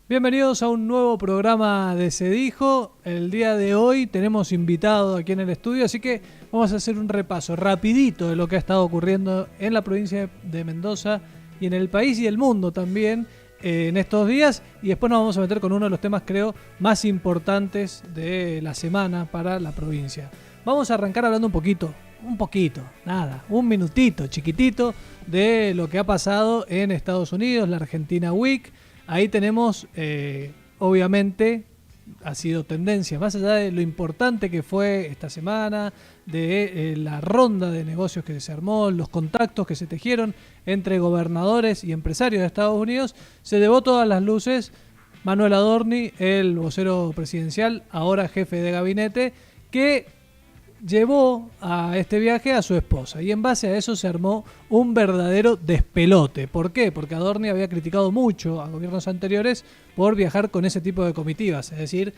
Bienvenidos a un nuevo programa de Se Dijo. El día de hoy tenemos invitado aquí en el estudio, así que vamos a hacer un repaso rapidito de lo que ha estado ocurriendo en la provincia de Mendoza y en el país y el mundo también en estos días. Y después nos vamos a meter con uno de los temas, creo, más importantes de la semana para la provincia. Vamos a arrancar hablando un minutito, chiquitito, de lo que ha pasado en Estados Unidos, la Argentina Week. Ahí tenemos, obviamente, ha sido tendencia, más allá de lo importante que fue esta semana, de la ronda de negocios que se armó, los contactos que se tejieron entre gobernadores y empresarios de Estados Unidos, se llevó todas las luces Manuel Adorni, el vocero presidencial, ahora jefe de gabinete, que llevó a este viaje a su esposa y en base a eso se armó un verdadero despelote. ¿Por qué? Porque Adorni había criticado mucho a gobiernos anteriores por viajar con ese tipo de comitivas, es decir,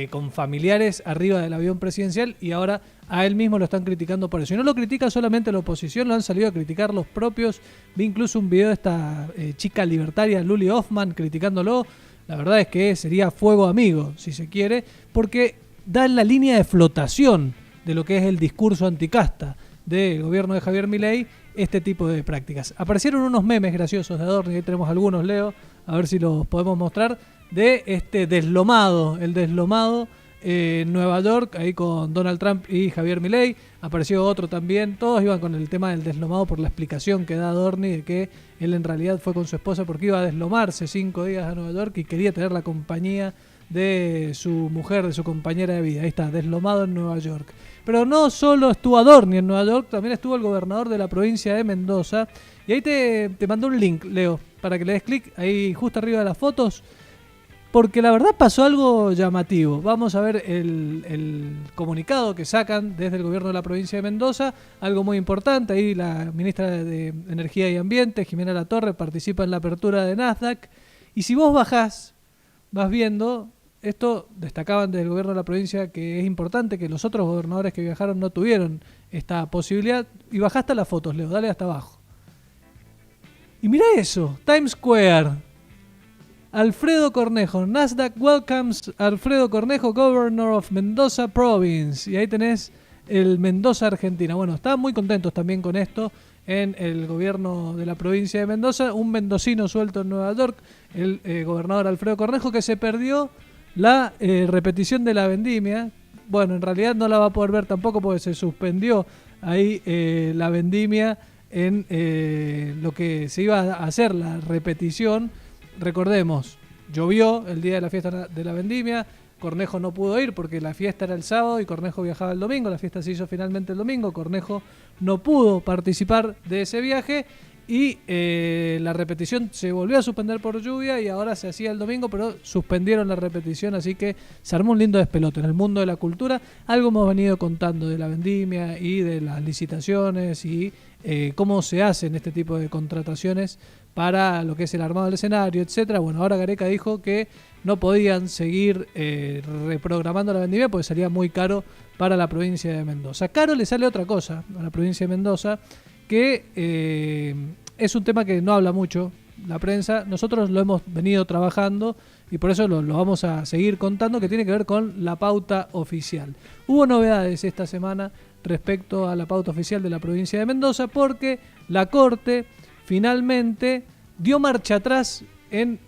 con familiares arriba del avión presidencial, y ahora a él mismo lo están criticando por eso. Y no lo critica solamente la oposición, lo han salido a criticar los propios. Vi incluso un video de esta chica libertaria, Luli Hoffman, criticándolo. La verdad es que sería fuego amigo, si se quiere, porque da en la línea de flotación de lo que es el discurso anticasta del gobierno de Javier Milei, este tipo de prácticas. Aparecieron unos memes graciosos de Adorni, ahí tenemos algunos, Leo, a ver si los podemos mostrar, de este deslomado, el deslomado en Nueva York, ahí con Donald Trump y Javier Milei. Apareció otro también, todos iban con el tema del deslomado por la explicación que da Adorni de que él en realidad fue con su esposa porque iba a deslomarse 5 días a Nueva York y quería tener la compañía de su mujer, de su compañera de vida. Ahí está, deslomado en Nueva York. Pero no solo estuvo Adorni en Nueva York, también estuvo el gobernador de la provincia de Mendoza. Y ahí te mandó un link, Leo, para que le des clic ahí justo arriba de las fotos, porque la verdad pasó algo llamativo. Vamos a ver el comunicado que sacan desde el gobierno de la provincia de Mendoza, algo muy importante. Ahí la ministra de Energía y Ambiente, Jimena Latorre, participa en la apertura de Nasdaq. Y si vos bajás, vas viendo, esto destacaban desde el gobierno de la provincia que es importante, que los otros gobernadores que viajaron no tuvieron esta posibilidad. Y bajaste las fotos, Leo, dale hasta abajo. Y mirá eso, Times Square, Alfredo Cornejo, Nasdaq welcomes Alfredo Cornejo, Governor of Mendoza Province. Y ahí tenés el Mendoza, Argentina. Bueno, estaban muy contentos también con esto en el gobierno de la provincia de Mendoza. Un mendocino suelto en Nueva York, el gobernador Alfredo Cornejo, que se perdió la repetición de la vendimia. Bueno, en realidad no la va a poder ver tampoco porque se suspendió ahí la vendimia en lo que se iba a hacer la repetición. Recordemos, llovió el día de la fiesta de la vendimia, Cornejo no pudo ir porque la fiesta era el sábado y Cornejo viajaba el domingo, la fiesta se hizo finalmente el domingo, Cornejo no pudo participar de ese viaje y la repetición se volvió a suspender por lluvia y ahora se hacía el domingo, pero suspendieron la repetición, así que se armó un lindo despelote en el mundo de la cultura. Algo hemos venido contando de la vendimia y de las licitaciones y cómo se hacen este tipo de contrataciones para lo que es el armado del escenario, etcétera. Bueno, ahora Gareca dijo que no podían seguir reprogramando la vendimia porque salía muy caro para la provincia de Mendoza. Caro le sale otra cosa a la provincia de Mendoza, que es un tema que no habla mucho la prensa. Nosotros lo hemos venido trabajando y por eso lo vamos a seguir contando, que tiene que ver con la pauta oficial. Hubo novedades esta semana respecto a la pauta oficial de la provincia de Mendoza porque la Corte finalmente dio marcha atrás en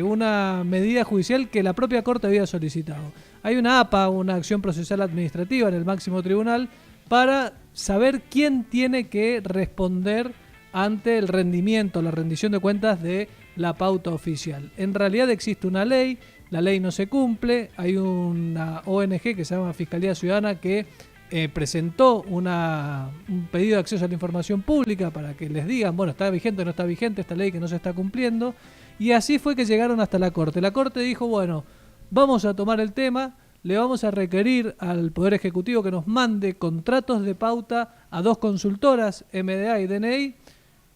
una medida judicial que la propia Corte había solicitado. Hay una APA, una acción procesal administrativa en el máximo tribunal, para saber quién tiene que responder ante el rendimiento, la rendición de cuentas de la pauta oficial. En realidad existe una ley, la ley no se cumple, hay una ONG que se llama Fiscalía Ciudadana que presentó un pedido de acceso a la información pública para que les digan, bueno, está vigente o no está vigente esta ley que no se está cumpliendo, y así fue que llegaron hasta la Corte. La Corte dijo, bueno, vamos a tomar el tema, le vamos a requerir al Poder Ejecutivo que nos mande contratos de pauta a 2 consultoras, MDA y DNI,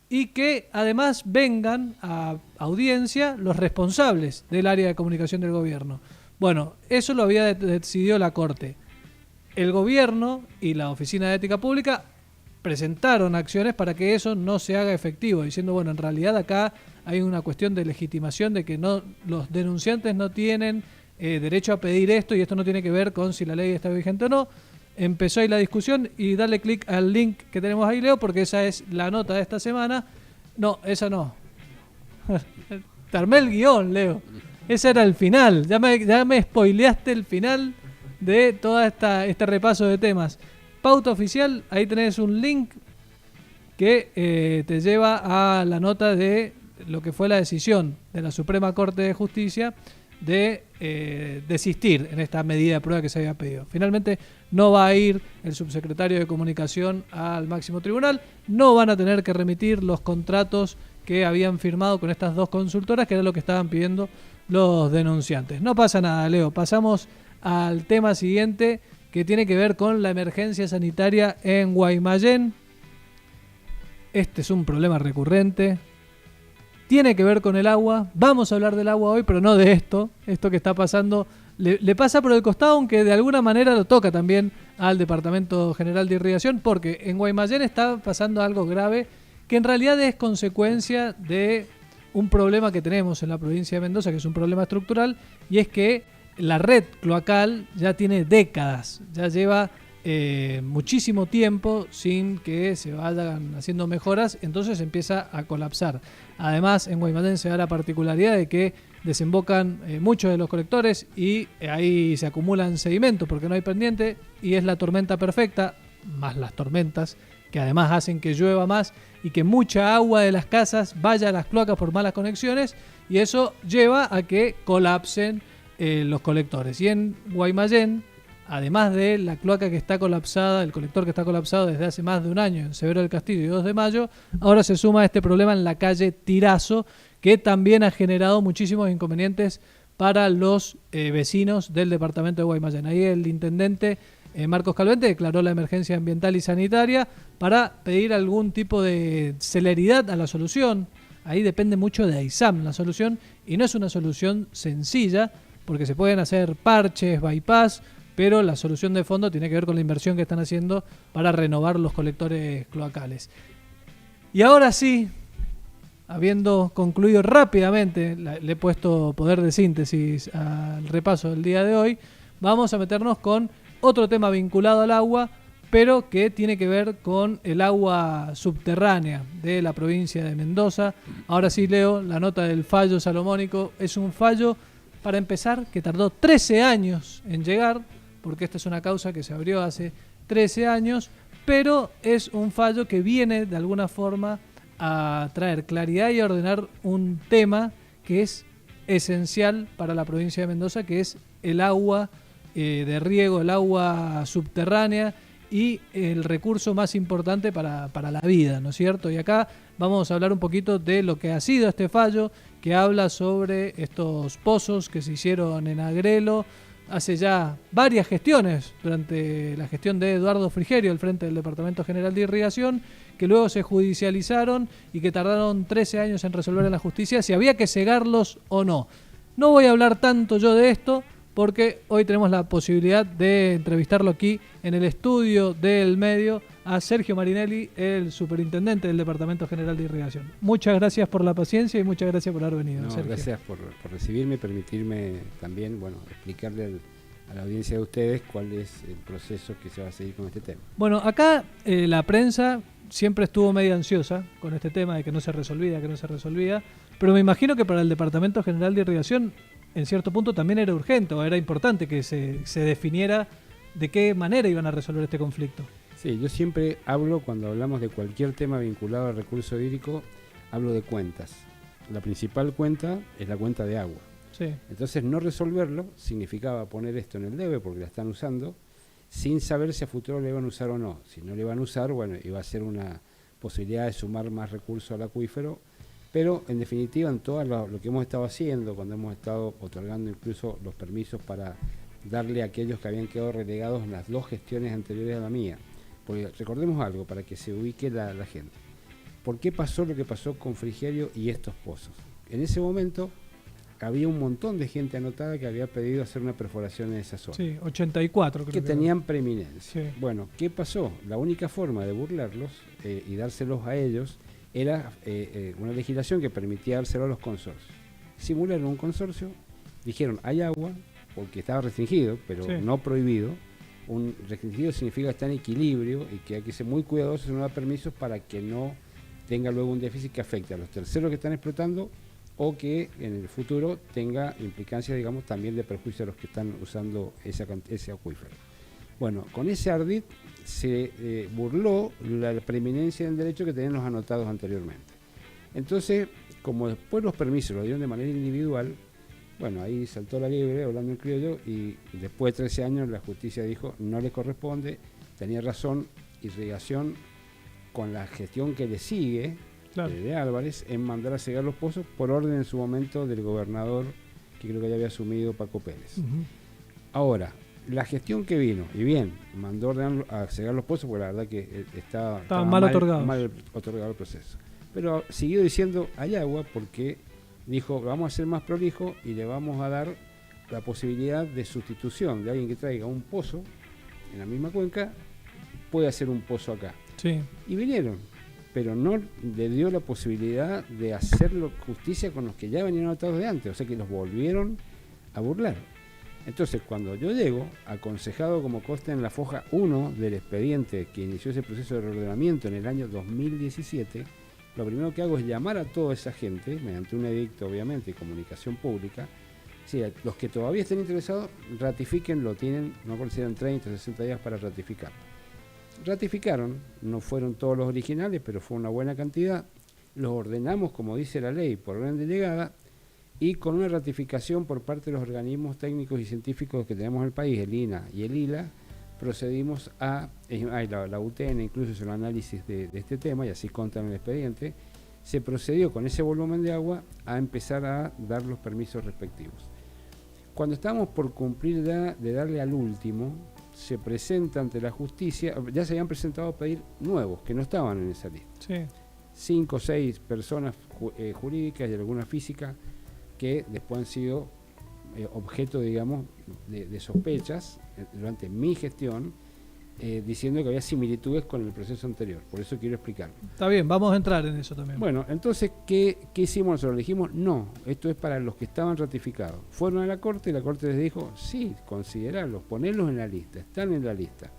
y que además vengan a audiencia los responsables del área de comunicación del gobierno. Bueno, eso lo había decidido la Corte. El gobierno y la Oficina de Ética Pública presentaron acciones para que eso no se haga efectivo, diciendo, bueno, en realidad acá hay una cuestión de legitimación de que no los denunciantes no tienen derecho a pedir esto y esto no tiene que ver con si la ley está vigente o no. Empezó ahí la discusión y dale clic al link que tenemos ahí, Leo, porque esa es la nota de esta semana. No, esa no. Te armé el guión, Leo. Ese era el final. Ya me spoileaste el final de todo este repaso de temas. Pauta oficial, ahí tenés un link que te lleva a la nota de lo que fue la decisión de la Suprema Corte de Justicia de desistir en esta medida de prueba que se había pedido. Finalmente no va a ir el subsecretario de Comunicación al máximo tribunal, no van a tener que remitir los contratos que habían firmado con estas dos consultoras, que era lo que estaban pidiendo los denunciantes. No pasa nada, Leo, pasamos al tema siguiente, que tiene que ver con la emergencia sanitaria en Guaymallén. Este es un problema recurrente. Tiene que ver con el agua. Vamos a hablar del agua hoy, pero no de esto. Esto que está pasando le pasa por el costado, aunque de alguna manera lo toca también al Departamento General de Irrigación, porque en Guaymallén está pasando algo grave que en realidad es consecuencia de un problema que tenemos en la provincia de Mendoza, que es un problema estructural, y es que la red cloacal ya tiene décadas, ya lleva muchísimo tiempo sin que se vayan haciendo mejoras, entonces empieza a colapsar. Además, en Guaymallén se da la particularidad de que desembocan muchos de los colectores y ahí se acumulan sedimentos porque no hay pendiente, y es la tormenta perfecta, más las tormentas, que además hacen que llueva más y que mucha agua de las casas vaya a las cloacas por malas conexiones, y eso lleva a que colapsen los colectores. Y en Guaymallén, además de la cloaca que está colapsada, el colector que está colapsado desde hace más de un año en Severo del Castillo y 2 de Mayo, ahora se suma este problema en la calle Tirazo, que también ha generado muchísimos inconvenientes para los vecinos del departamento de Guaymallén. Ahí el intendente Marcos Calvente declaró la emergencia ambiental y sanitaria para pedir algún tipo de celeridad a la solución. Ahí depende mucho de AISAM la solución, y no es una solución sencilla, porque se pueden hacer parches, bypass, pero la solución de fondo tiene que ver con la inversión que están haciendo para renovar los colectores cloacales. Y ahora sí, habiendo concluido rápidamente, le he puesto poder de síntesis al repaso del día de hoy, vamos a meternos con otro tema vinculado al agua, pero que tiene que ver con el agua subterránea de la provincia de Mendoza. Ahora sí, Leo, la nota del fallo salomónico. Es un fallo, para empezar, que tardó 13 años en llegar, porque esta es una causa que se abrió hace 13 años, pero es un fallo que viene de alguna forma a traer claridad y a ordenar un tema que es esencial para la provincia de Mendoza, que es el agua de riego, el agua subterránea y el recurso más importante para la vida, ¿no es cierto? Y acá vamos a hablar un poquito de lo que ha sido este fallo, que habla sobre estos pozos que se hicieron en Agrelo hace ya varias gestiones, durante la gestión de Eduardo Frigerio al frente del Departamento General de Irrigación, que luego se judicializaron y que tardaron 13 años en resolver en la justicia si había que cegarlos o no. No voy a hablar tanto yo de esto, porque hoy tenemos la posibilidad de entrevistarlo aquí en el estudio del medio a Sergio Marinelli, el superintendente del Departamento General de Irrigación. Muchas gracias por la paciencia y muchas gracias por haber venido, Sergio. Gracias por recibirme y permitirme también explicarle a la audiencia de ustedes cuál es el proceso que se va a seguir con este tema. Bueno, acá la prensa siempre estuvo medio ansiosa con este tema de que no se resolvía, pero me imagino que para el Departamento General de Irrigación en cierto punto también era urgente o era importante que se definiera de qué manera iban a resolver este conflicto. Sí, yo siempre hablo, cuando hablamos de cualquier tema vinculado al recurso hídrico, hablo de cuentas. La principal cuenta es la cuenta de agua. Sí. Entonces no resolverlo significaba poner esto en el debe, porque la están usando, sin saber si a futuro le van a usar o no. Si no le van a usar, bueno, iba a ser una posibilidad de sumar más recursos al acuífero, pero en definitiva en todo lo que hemos estado haciendo, cuando hemos estado otorgando incluso los permisos para darle a aquellos que habían quedado relegados en las 2 gestiones anteriores a la mía. Porque recordemos algo para que se ubique la gente. ¿Por qué pasó lo que pasó con Frigerio y estos pozos? En ese momento había un montón de gente anotada que había pedido hacer una perforación en esa zona. Sí, 84 creo que que tenían preeminencia. Sí. Bueno, ¿qué pasó? La única forma de burlarlos y dárselos a ellos era una legislación que permitía dárselo a los consorcios. Simularon un consorcio, dijeron hay agua, porque estaba restringido, pero Sí. no prohibido. Un restringido significa que está en equilibrio y que hay que ser muy cuidadosos en no dar permisos para que no tenga luego un déficit que afecte a los terceros que están explotando o que en el futuro tenga implicancias, digamos, también de perjuicio a los que están usando ese acuífero. Bueno, con ese ardid se burló la preeminencia del derecho que tenían los anotados anteriormente. Entonces, como después los permisos los dieron de manera individual, bueno, ahí saltó la liebre, hablando en criollo, y después de 13 años la justicia dijo no le corresponde, tenía razón, irrigación con la gestión que le sigue, Claro. de Álvarez, en mandar a cegar los pozos por orden en su momento del gobernador, que creo que ya había asumido Paco Pérez. Ujú. Ahora, la gestión que vino, y bien, mandó ordenar a cegar los pozos, porque la verdad que estaba mal otorgados. mal otorgado el proceso. Pero siguió diciendo hay agua porque dijo vamos a ser más prolijo y le vamos a dar la posibilidad de sustitución de alguien que traiga un pozo en la misma cuenca, puede hacer un pozo acá. Sí. Y vinieron, pero no le dio la posibilidad de hacerlo justicia con los que ya venían anotados de antes, o sea que los volvieron a burlar. Entonces, cuando yo llego, aconsejado como consta en la foja 1 del expediente que inició ese proceso de reordenamiento en el año 2017, lo primero que hago es llamar a toda esa gente, mediante un edicto obviamente y comunicación pública. Sí, los que todavía estén interesados, ratifiquen, lo tienen, no me acuerdo si eran 30 o 60 días para ratificar. Ratificaron, no fueron todos los originales, pero fue una buena cantidad. Los ordenamos, como dice la ley, por orden de llegada y con una ratificación por parte de los organismos técnicos y científicos que tenemos en el país, el INA y el ILA, procedimos a, la UTN incluso hizo el análisis de este tema y así consta en el expediente, se procedió con ese volumen de agua a empezar a dar los permisos respectivos. Cuando estábamos por cumplir de darle al último, se presenta ante la justicia, ya se habían presentado a pedir nuevos, que no estaban en esa lista. Sí. 5 o 6 personas jurídicas y alguna física que después han sido objeto, digamos, de sospechas durante mi gestión, diciendo que había similitudes con el proceso anterior. Por eso quiero explicarlo. Está bien, vamos a entrar en eso también. Bueno, entonces, ¿qué hicimos nosotros? Le dijimos, no, esto es para los que estaban ratificados. Fueron a la Corte y la Corte les dijo, sí, considerarlos, ponerlos en la lista, están en la lista.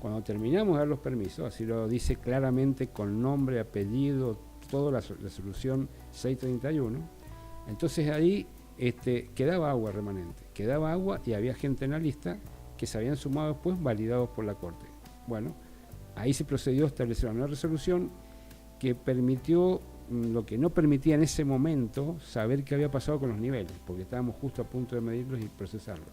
Cuando terminamos de dar los permisos, así lo dice claramente con nombre, apellido, toda la resolución 631, entonces ahí quedaba agua remanente, quedaba agua y había gente en la lista que se habían sumado después validados por la Corte. Bueno, ahí se procedió a establecer una resolución que permitió lo que no permitía en ese momento saber qué había pasado con los niveles, porque estábamos justo a punto de medirlos y procesarlos.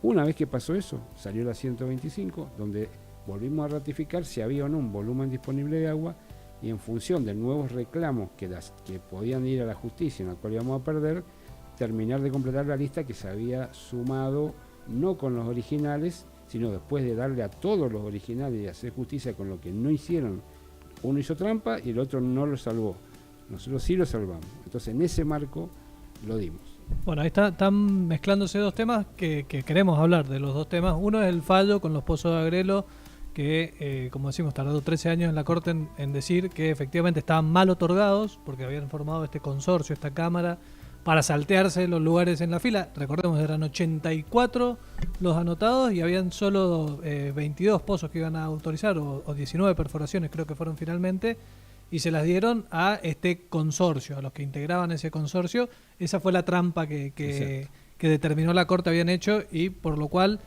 Una vez que pasó eso, salió la 125, donde volvimos a ratificar si había o no un volumen disponible de agua y en función de nuevos reclamos que podían ir a la justicia, en la cual íbamos a perder, terminar de completar la lista que se había sumado no con los originales, sino después de darle a todos los originales y hacer justicia con lo que no hicieron. Uno hizo trampa y el otro no lo salvó. Nosotros sí lo salvamos. Entonces en ese marco lo dimos. Bueno, ahí están mezclándose dos temas que queremos hablar de los dos temas. Uno es el fallo con los pozos de Agrelo, que como decimos tardó 13 años en la Corte en decir que efectivamente estaban mal otorgados porque habían formado este consorcio, esta cámara, para saltearse los lugares en la fila. Recordemos, eran 84 los anotados y habían solo 22 pozos que iban a autorizar, o 19 perforaciones creo que fueron finalmente, y se las dieron a este consorcio, a los que integraban ese consorcio. Esa fue la trampa que determinó la Corte habían hecho y por lo cual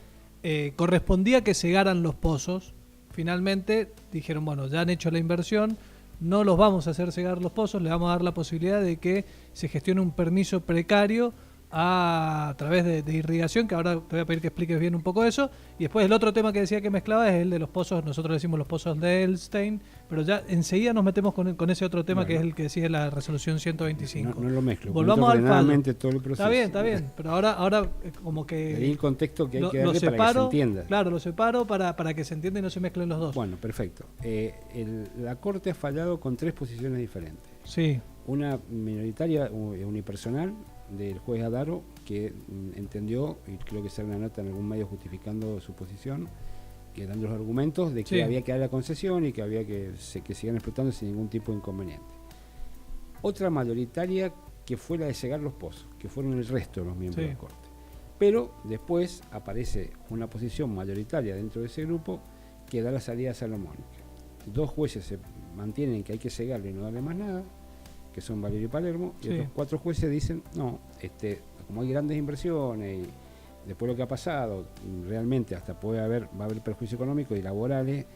correspondía que cegaran los pozos. Finalmente dijeron, bueno, ya han hecho la inversión, no los vamos a hacer cegar los pozos, le vamos a dar la posibilidad de que se gestione un permiso precario a través de irrigación, que ahora te voy a pedir que expliques bien un poco eso. Y después el otro tema que decía que mezclaba es el de los pozos, nosotros decimos los pozos de Elstein, pero ya enseguida nos metemos con ese otro tema, bueno, que es el que sigue la resolución 125. No lo mezclo. Volvamos al fallo. Todo el proceso. Está bien, pero ahora como que... El contexto que hay que darle separo, para que se entienda. Claro, lo separo para que se entienda y no se mezclen los dos. Bueno, perfecto. La Corte ha fallado con 3 posiciones diferentes. Sí. Una minoritaria unipersonal, del juez Adaro, que entendió, y creo que sale una nota en algún medio justificando su posición, que dando los argumentos de que Sí. había que dar la concesión y que había que sigan explotando sin ningún tipo de inconveniente. Otra mayoritaria que fue la de cegar los pozos, que fueron el resto de los miembros Sí. de la Corte. Pero después aparece una posición mayoritaria dentro de ese grupo que da la salida salomónica. 2 jueces se mantienen que hay que cegarle y no darle más nada, que son Valerio y Palermo, y Sí. otros 4 jueces dicen, no, como hay grandes inversiones y después lo que ha pasado, realmente hasta va a haber perjuicio económico y laborales,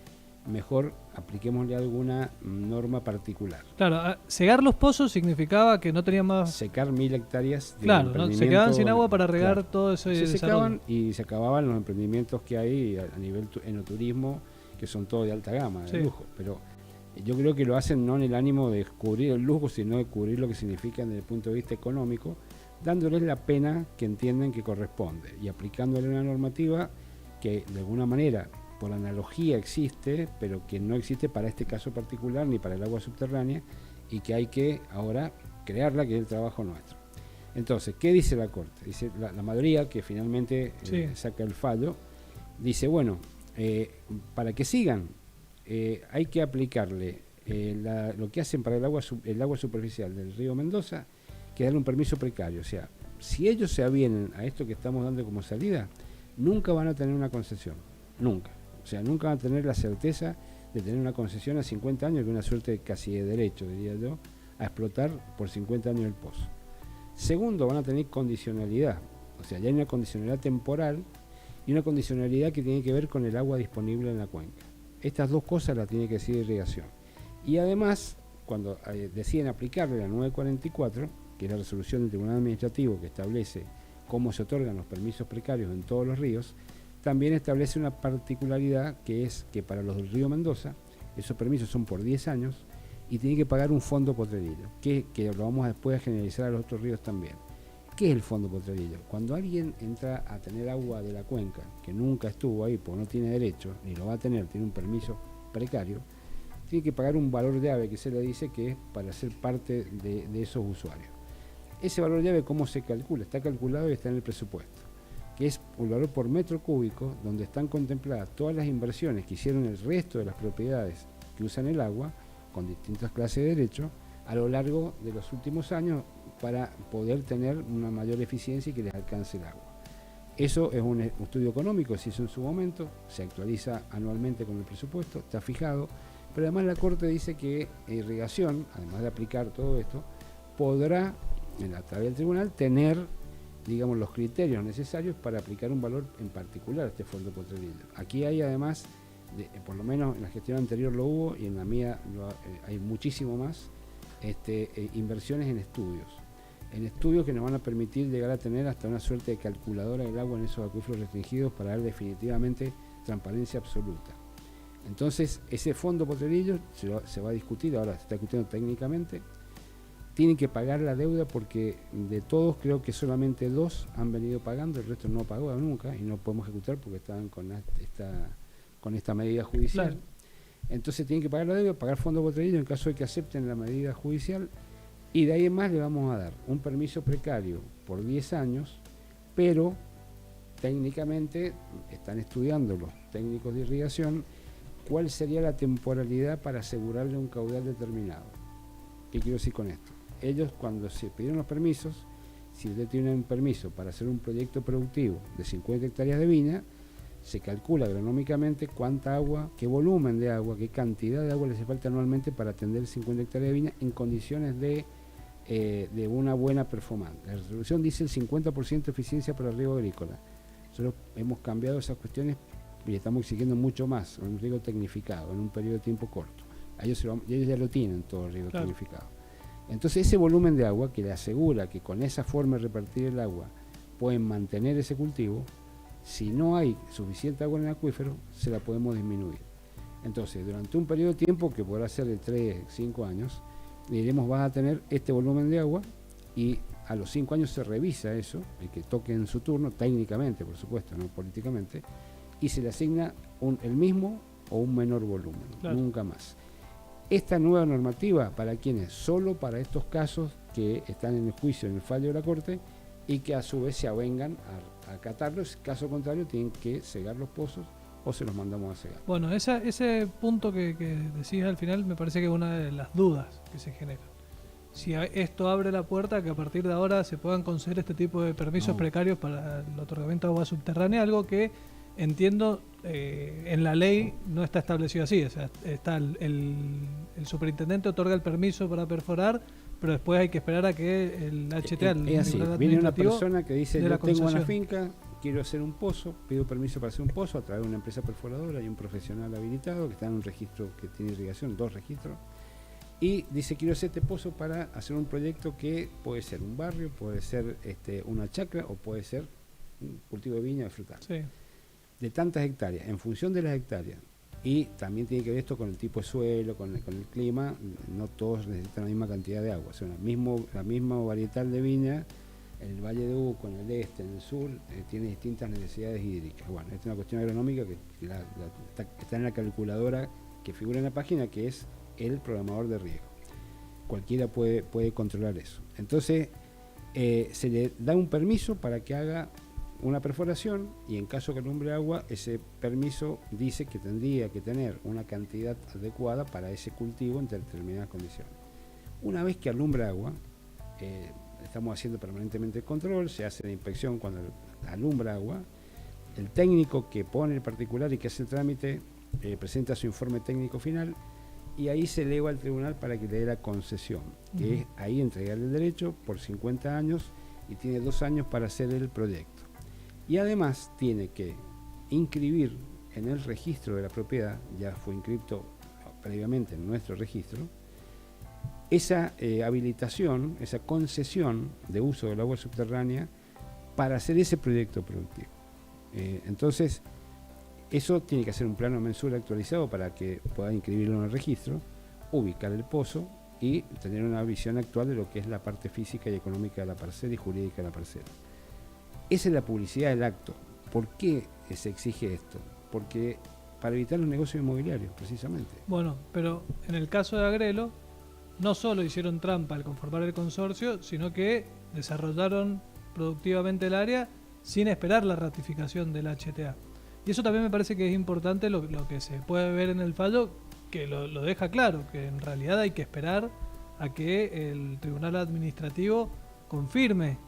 mejor apliquémosle alguna norma particular. Claro, cegar los pozos significaba que no tenían más... Secar 1000 hectáreas de Claro, ¿no? Se quedaban sin agua para regar claro. todo ese Se desarrollo. secaban y se acababan los emprendimientos que hay a nivel enoturismo, que son todos de alta gama, de Sí. lujo. Pero yo creo que lo hacen no en el ánimo de cubrir el lujo, sino de cubrir lo que significa desde el punto de vista económico, dándoles la pena que entienden que corresponde y aplicándole una normativa que de alguna manera, por analogía, existe, pero que no existe para este caso particular ni para el agua subterránea, y que hay que ahora crearla, que es el trabajo nuestro. Entonces, ¿qué dice la Corte? Dice la mayoría, que finalmente Sí. saca el fallo, dice, bueno, para que sigan, hay que aplicarle lo que hacen para el agua superficial del río Mendoza, que darle un permiso precario. O sea, si ellos se avienen a esto que estamos dando como salida, nunca van a tener una concesión, nunca. O sea, nunca van a tener la certeza de tener una concesión a 50 años, que es una suerte casi de derecho, diría yo, a explotar por 50 años el pozo. Segundo, van a tener condicionalidad. O sea, ya hay una condicionalidad temporal y una condicionalidad que tiene que ver con el agua disponible en la cuenca. Estas 2 cosas las tiene que decir irrigación. Y además, cuando deciden aplicarle la 944, que es la resolución del Tribunal Administrativo que establece cómo se otorgan los permisos precarios en todos los ríos, también establece una particularidad, que es que para los del río Mendoza, esos permisos son por 10 años y tienen que pagar un fondo potrerillo, que lo vamos después a generalizar a los otros ríos también. ¿Qué es el fondo potrerillo? Cuando alguien entra a tener agua de la cuenca, que nunca estuvo ahí porque no tiene derecho, ni lo va a tener, tiene un permiso precario, tiene que pagar un valor llave que se le dice que es para ser parte de esos usuarios. Ese valor llave, ¿cómo se calcula? Está calculado y está en el presupuesto, que es un valor por metro cúbico, donde están contempladas todas las inversiones que hicieron el resto de las propiedades que usan el agua, con distintas clases de derecho, a lo largo de los últimos años, para poder tener una mayor eficiencia y que les alcance el agua. Eso es un estudio económico, se hizo en su momento, se actualiza anualmente con el presupuesto, está fijado, pero además la Corte dice que irrigación, además de aplicar todo esto, podrá, a través del tribunal, tener, digamos, los criterios necesarios para aplicar un valor en particular a este fondo potrerillo. Aquí hay además, por lo menos en la gestión anterior lo hubo y en la mía hay muchísimo más, inversiones en estudios que nos van a permitir llegar a tener hasta una suerte de calculadora del agua en esos acuíferos restringidos para dar definitivamente transparencia absoluta. Entonces, ese fondo potrerillo se va a discutir, ahora se está discutiendo técnicamente, tienen que pagar la deuda porque de todos creo que solamente 2 han venido pagando, el resto no pagó nunca y no podemos ejecutar porque estaban con esta medida judicial. Claro. Entonces tienen que pagar la deuda, pagar fondo potrerillo en caso de que acepten la medida judicial, y de ahí en más le vamos a dar un permiso precario por 10 años, pero técnicamente están estudiando los técnicos de irrigación cuál sería la temporalidad para asegurarle un caudal determinado. ¿Qué quiero decir con esto? Ellos, cuando se pidieron los permisos, si usted tiene un permiso para hacer un proyecto productivo de 50 hectáreas de viña, se calcula agronómicamente cuánta agua, qué volumen de agua, qué cantidad de agua le hace falta anualmente para atender 50 hectáreas de viña en condiciones de una buena performance. La resolución dice el 50% de eficiencia para el riego agrícola. Nosotros hemos cambiado esas cuestiones y estamos exigiendo mucho más, un riego tecnificado, en un periodo de tiempo corto. Ellos ya lo tienen todo el riego tecnificado. Entonces ese volumen de agua que le asegura que con esa forma de repartir el agua pueden mantener ese cultivo, si no hay suficiente agua en el acuífero, se la podemos disminuir. Entonces, durante un periodo de tiempo que podrá ser de 3, 5 años, le diremos vas a tener este volumen de agua y a los 5 años se revisa eso, el que toque en su turno, técnicamente por supuesto, no políticamente, y se le asigna el mismo o un menor volumen, nunca más. Esta nueva normativa, ¿para quién es? Solo para estos casos que están en el juicio, en el fallo de la Corte, y que a su vez se avengan a acatarlos. Caso contrario, tienen que cegar los pozos o se los mandamos a cegar. Bueno, ese punto que decís al final me parece que es una de las dudas que se generan. Si esto abre la puerta a que a partir de ahora se puedan conceder este tipo de permisos precarios para el otorgamiento de agua subterránea, algo que entiendo en la ley no está establecido así. O sea, está el superintendente otorga el permiso para perforar, pero después hay que esperar a que el HTA, es así, viene una persona que dice, yo tengo una finca, quiero hacer un pozo, pido permiso para hacer un pozo a través de una empresa perforadora y un profesional habilitado que está en un registro que tiene irrigación, 2 registros, y dice, quiero hacer este pozo para hacer un proyecto que puede ser un barrio, puede ser una chacra o puede ser un cultivo de viña o de frutal. Sí. De tantas hectáreas, en función de las hectáreas. Y también tiene que ver esto con el tipo de suelo, con el clima. No todos necesitan la misma cantidad de agua. O sea, la misma varietal de viña, el Valle de Uco, en el este, en el sur, tiene distintas necesidades hídricas. Bueno, esta es una cuestión agronómica que está en la calculadora que figura en la página, que es el programador de riego. Cualquiera puede controlar eso. Entonces, se le da un permiso para que haga una perforación, y en caso que alumbre agua, ese permiso dice que tendría que tener una cantidad adecuada para ese cultivo en determinadas condiciones. Una vez que alumbra agua, estamos haciendo permanentemente el control, se hace la inspección cuando alumbra agua, el técnico que pone el particular y que hace el trámite presenta su informe técnico final, y ahí se eleva al tribunal para que le dé la concesión, que es ahí entregarle el derecho por 50 años, y tiene 2 años para hacer el proyecto. Y además tiene que inscribir en el registro de la propiedad, ya fue inscrito previamente en nuestro registro, esa habilitación, esa concesión de uso del agua subterránea para hacer ese proyecto productivo. Entonces, eso tiene que hacer un plano de mensura actualizado para que pueda inscribirlo en el registro, ubicar el pozo y tener una visión actual de lo que es la parte física y económica de la parcela y jurídica de la parcela. Esa es la publicidad del acto. ¿Por qué se exige esto? Porque para evitar los negocios inmobiliarios, precisamente. Bueno, pero en el caso de Agrelo, no solo hicieron trampa al conformar el consorcio, sino que desarrollaron productivamente el área sin esperar la ratificación del HTA. Y eso también me parece que es importante lo que se puede ver en el fallo, que lo deja claro, que en realidad hay que esperar a que el Tribunal Administrativo confirme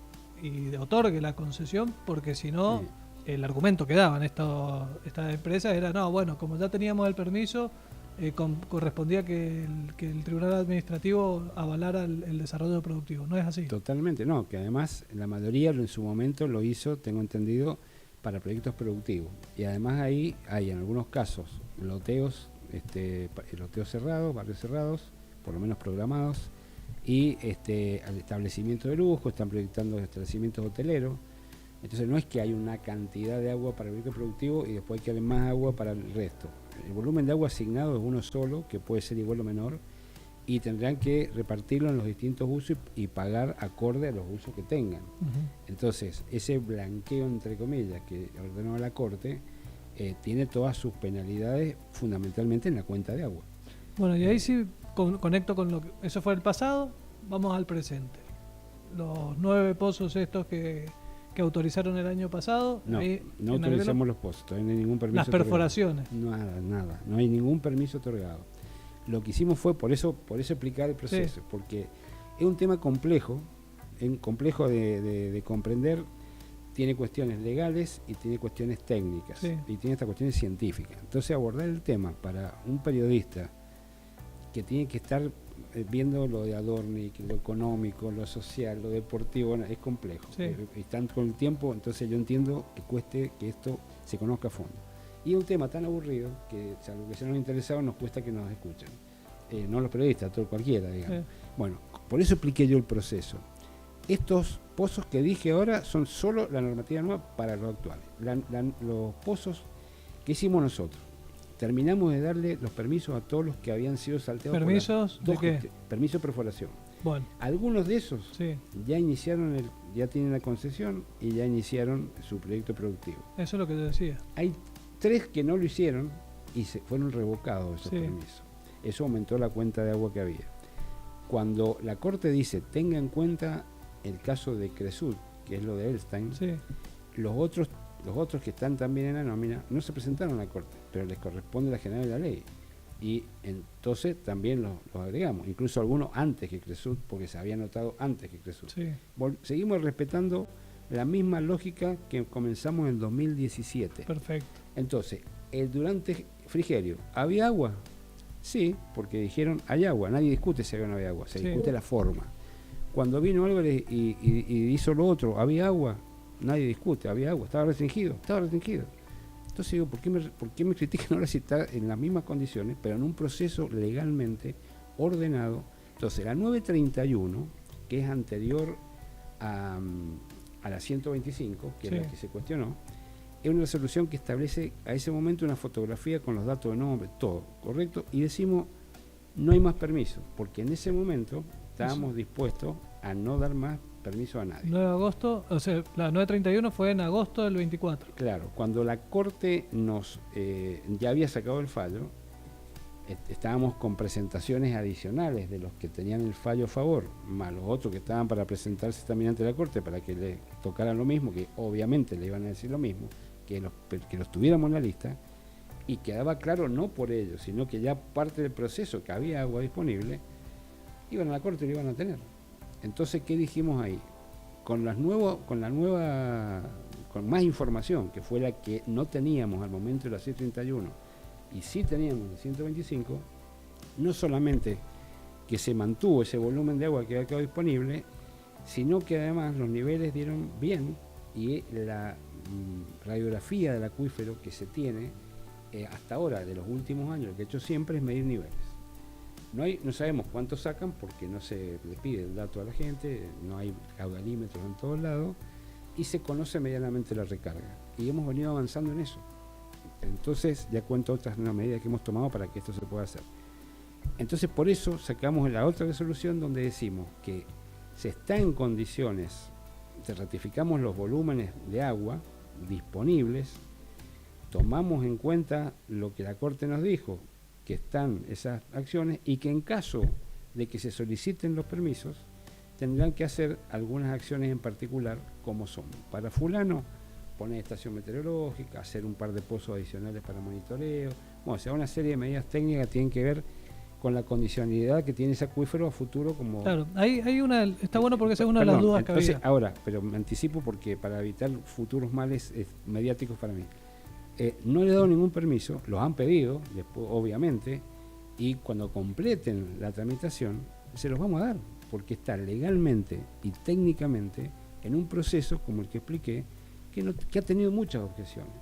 y otorgue la concesión, porque si no, el argumento que daban estas empresas era, no, bueno, como ya teníamos el permiso, correspondía que el Tribunal Administrativo avalara el desarrollo productivo. ¿No es así? Totalmente, no, que además la mayoría en su momento lo hizo, tengo entendido, para proyectos productivos. Y además ahí hay en algunos casos loteos cerrados, barrios cerrados, por lo menos programados, y al establecimiento de lujo, están proyectando establecimientos hoteleros. Entonces no es que hay una cantidad de agua para el proyecto productivo y después hay que darle más agua para el resto. El volumen de agua asignado es uno solo, que puede ser igual o menor, y tendrán que repartirlo en los distintos usos y pagar acorde a los usos que tengan. Entonces, ese blanqueo, entre comillas, que ordenó la Corte, tiene todas sus penalidades fundamentalmente en la cuenta de agua. Bueno, y ahí sí conecto con lo que... Eso fue el pasado, vamos al presente. Los 9 pozos estos que autorizaron el año pasado. No, no autorizamos los pozos, todavía no hay ningún permiso. Las perforaciones. Nada, no hay ningún permiso otorgado. Lo que hicimos fue, por eso explicar el proceso, porque es un tema complejo, de comprender, tiene cuestiones legales y tiene cuestiones técnicas, y tiene estas cuestiones científicas. Entonces abordar el tema para un periodista que tiene que estar viendo lo de Adornik, lo económico, lo social, lo deportivo, bueno, es complejo. Están con el tiempo, entonces yo entiendo que cueste que esto se conozca a fondo. Y es un tema tan aburrido que, salvo que se nos interesado, nos cuesta que nos escuchen. No los periodistas, todo cualquiera, digamos. Bueno, por eso expliqué yo el proceso. Estos pozos que dije ahora son solo la normativa nueva para los actuales. Los pozos que hicimos nosotros. Terminamos de darle los permisos a todos los que habían sido salteados. ¿Permisos de qué? Permiso de perforación. Bueno. Algunos de esos ya iniciaron, ya tienen la concesión y ya iniciaron su proyecto productivo. Eso es lo que yo decía. Hay 3 que no lo hicieron y se fueron revocados esos permisos. Eso aumentó la cuenta de agua que había. Cuando la Corte dice, tenga en cuenta el caso de Cresud, que es lo de Elstein, Sí. los otros que están también en la nómina no se presentaron a la Corte, pero les corresponde la general de la ley. Y entonces también los agregamos, incluso algunos antes que Cresud, porque se había notado antes que Cresud. Sí. Seguimos respetando la misma lógica que comenzamos en 2017. Perfecto. Entonces, durante Frigerio, ¿había agua? Sí, porque dijeron, hay agua, nadie discute si había o no había agua, se Sí. discute la forma. Cuando vino Álvarez y hizo lo otro, ¿había agua? Nadie discute, había agua, estaba restringido. Entonces digo, ¿por qué me critican ahora si está en las mismas condiciones, pero en un proceso legalmente ordenado? Entonces, la 931, que es anterior a la 125, que Sí. es la que se cuestionó, es una resolución que establece a ese momento una fotografía con los datos de nombre, todo, ¿correcto? Y decimos, no hay más permiso, porque en ese momento estábamos dispuestos a no dar más permiso a nadie. 9 de agosto, o sea, la 931 fue en agosto del 24. Claro, cuando la Corte ya había sacado el fallo, estábamos con presentaciones adicionales de los que tenían el fallo a favor, más los otros que estaban para presentarse también ante la Corte para que le tocaran lo mismo, que obviamente le iban a decir lo mismo, que los tuviéramos en la lista, y quedaba claro no por ellos, sino que ya parte del proceso, que había agua disponible, iban a la Corte y lo iban a tener. Entonces, ¿qué dijimos ahí? Con más información, que fue la que no teníamos al momento de la 631, y sí teníamos la 125, no solamente que se mantuvo ese volumen de agua que había quedado disponible, sino que además los niveles dieron bien, y la radiografía del acuífero que se tiene hasta ahora, de los últimos años, lo que he hecho siempre es medir niveles. No sabemos cuánto sacan porque no se le pide el dato a la gente, no hay caudalímetros en todos lados, y se conoce medianamente la recarga. Y hemos venido avanzando en eso. Entonces, ya cuento otras medidas que hemos tomado para que esto se pueda hacer. Entonces, por eso sacamos la otra resolución donde decimos que se está en condiciones, ratificamos los volúmenes de agua disponibles, tomamos en cuenta lo que la Corte nos dijo, que están esas acciones, y que en caso de que se soliciten los permisos, tendrán que hacer algunas acciones en particular, como son, para fulano, poner estación meteorológica, hacer un par de pozos adicionales para monitoreo, bueno, o sea, una serie de medidas técnicas que tienen que ver con la condicionalidad que tiene ese acuífero a futuro. Como Claro, hay una, está bueno porque esa es una de las Perdón, dudas entonces, que había. ahora, pero me anticipo porque para evitar futuros males mediáticos para mí. No le he dado ningún permiso, los han pedido, después, obviamente, y cuando completen la tramitación, se los vamos a dar, porque está legalmente y técnicamente en un proceso, como el que expliqué, que ha tenido muchas objeciones.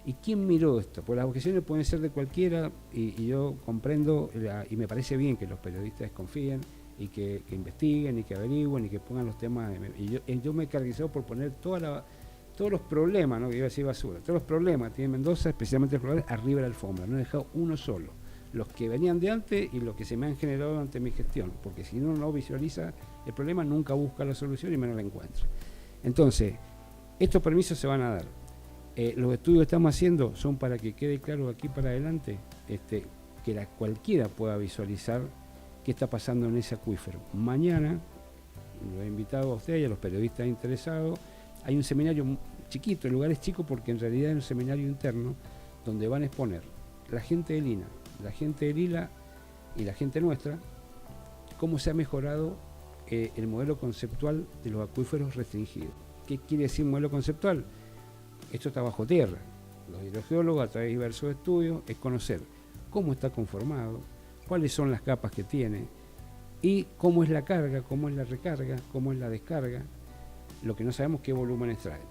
¿Y quién miró esto? Pues las objeciones pueden ser de cualquiera, y yo comprendo, y me parece bien que los periodistas desconfíen, y que investiguen, y que averigüen, y que pongan los temas. Y yo me he caracterizado por poner todos los problemas, no que iba a decir basura, todos los problemas que tiene Mendoza, especialmente los problemas, arriba de la alfombra. No he dejado uno solo, los que venían de antes y los que se me han generado durante mi gestión, porque si uno no visualiza el problema, nunca busca la solución y menos la encuentra. Entonces, estos permisos se van a dar. Los estudios que estamos haciendo son para que quede claro aquí para adelante, que cualquiera pueda visualizar qué está pasando en ese acuífero. Mañana, lo he invitado a usted y a los periodistas interesados. Hay un seminario chiquito, el lugar es chico porque en realidad es un seminario interno donde van a exponer la gente del INA, la gente del ILA y la gente nuestra, cómo se ha mejorado el modelo conceptual de los acuíferos restringidos. ¿Qué quiere decir modelo conceptual? Esto está bajo tierra. Los hidrogeólogos, a través de diversos estudios, es conocer cómo está conformado, cuáles son las capas que tiene, y cómo es la carga, cómo es la recarga, cómo es la descarga. Lo que no sabemos qué volúmenes traen.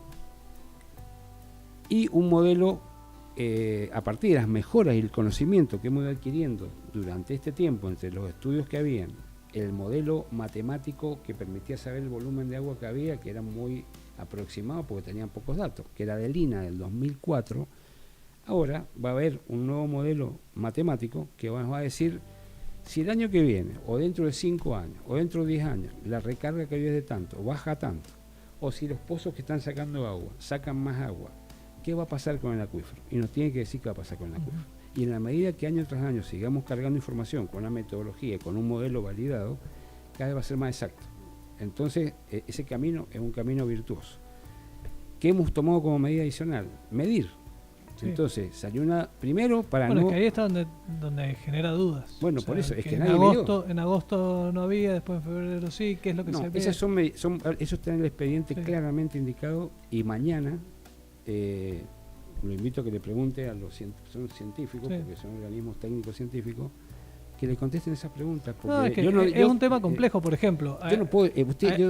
Y un modelo, a partir de las mejoras y el conocimiento que hemos ido adquiriendo durante este tiempo, entre los estudios que habían, el modelo matemático que permitía saber el volumen de agua que había, que era muy aproximado porque tenían pocos datos, que era del INA del 2004, ahora va a haber un nuevo modelo matemático que nos va a decir si el año que viene, o dentro de 5 años, o dentro de 10 años, la recarga que había es de tanto, baja tanto, o si los pozos que están sacando agua sacan más agua, ¿qué va a pasar con el acuífero? Y nos tiene que decir qué va a pasar con el acuífero. Y en la medida que año tras año sigamos cargando información con una metodología y con un modelo validado, cada vez va a ser más exacto. Entonces, ese camino es un camino virtuoso. ¿Qué hemos tomado como medida adicional? Medir. Sí. Entonces, salió una... Primero, para bueno, no... es que ahí está donde genera dudas. Bueno, o sea, por eso, es que en nadie agosto, en agosto no había, después en febrero sí, ¿qué es lo que se ve? Esas eso está en el expediente claramente indicado, y mañana lo invito a que le pregunte a los son científicos, porque son organismos técnicos científicos, que le contesten esas preguntas. Porque es un tema complejo, por ejemplo. Yo no puedo,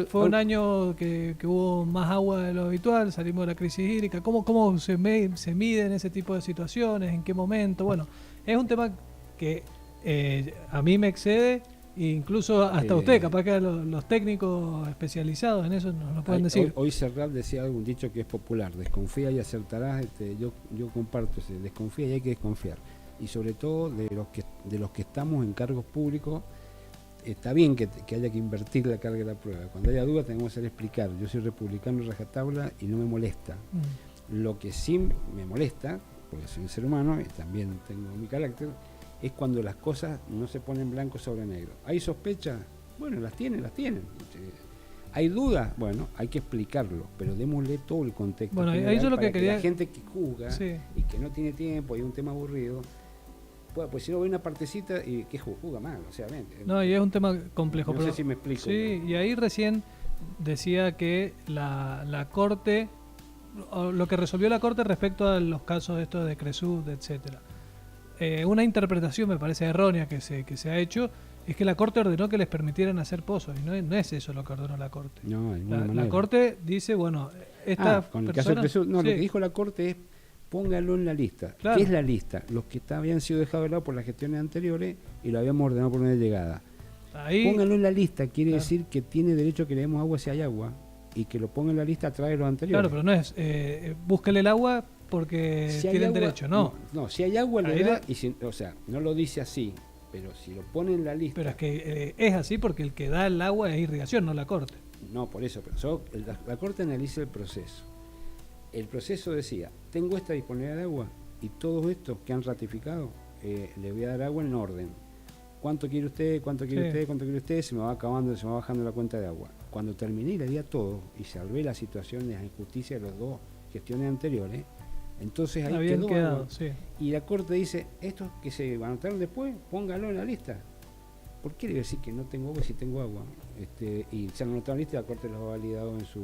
fue un año que hubo más agua de lo habitual, salimos de la crisis hídrica. ¿Cómo se miden ese tipo de situaciones? ¿En qué momento? Bueno, es un tema que a mí me excede, e incluso hasta usted, capaz que los técnicos especializados en eso nos lo pueden decir. Hoy Serrat decía algún dicho que es popular: desconfía y acertarás. Yo comparto ese: desconfía y hay que desconfiar. Y sobre todo de los que estamos en cargos públicos, está bien que haya que invertir la carga de la prueba. Cuando haya duda tenemos que hacer explicar. Yo soy republicano rajatabla y no me molesta. Lo que sí me molesta, porque soy un ser humano y también tengo mi carácter, es cuando las cosas no se ponen blanco sobre negro. ¿Hay sospechas? Bueno, las tienen. ¿Hay dudas? Bueno, hay que explicarlo, pero démosle todo el contexto. Bueno, ahí yo lo que quería... la gente que juzga y que no tiene tiempo y es un tema aburrido, pues si no ve una partecita y que juzga mal, o sea, no, y es un tema complejo. No sé si me explico. Sí, y ahí recién decía que la Corte, lo que resolvió la Corte respecto a los casos estos de Cresud, etcétera. Una interpretación me parece errónea que se ha hecho es que la Corte ordenó que les permitieran hacer pozos, y no es eso lo que ordenó la Corte. No, la Corte dice, bueno, con el caso de Cresud, lo que dijo la Corte es: póngalo en la lista. Claro. ¿Qué es la lista? Los que habían sido dejados de lado por las gestiones anteriores y lo habíamos ordenado por una llegada. Póngalo en la lista, quiere decir que tiene derecho a que le demos agua si hay agua, y que lo ponga en la lista a través de los anteriores. Claro, pero no es búsquele el agua porque si tienen agua, derecho, no. No, si hay agua le da, o sea, no lo dice así, pero si lo pone en la lista... Pero es que es así porque el que da el agua es irrigación, no la Corte. No, por eso, pero la Corte analiza el proceso. El proceso decía: tengo esta disponibilidad de agua y todos estos que han ratificado, le voy a dar agua en orden. ¿Cuánto quiere usted? ¿Cuánto quiere usted? ¿Cuánto quiere usted? Se me va acabando, se me va bajando la cuenta de agua. Cuando terminé y le di a todo y salvé la situación de la injusticia de los dos gestiones anteriores, entonces ahí quedó agua. Sí. Y la Corte dice: estos que se anotaron después, póngalo en la lista. ¿Por qué le voy a decir que no tengo agua si tengo agua? Y se han anotado en la lista y la Corte los ha validado en su...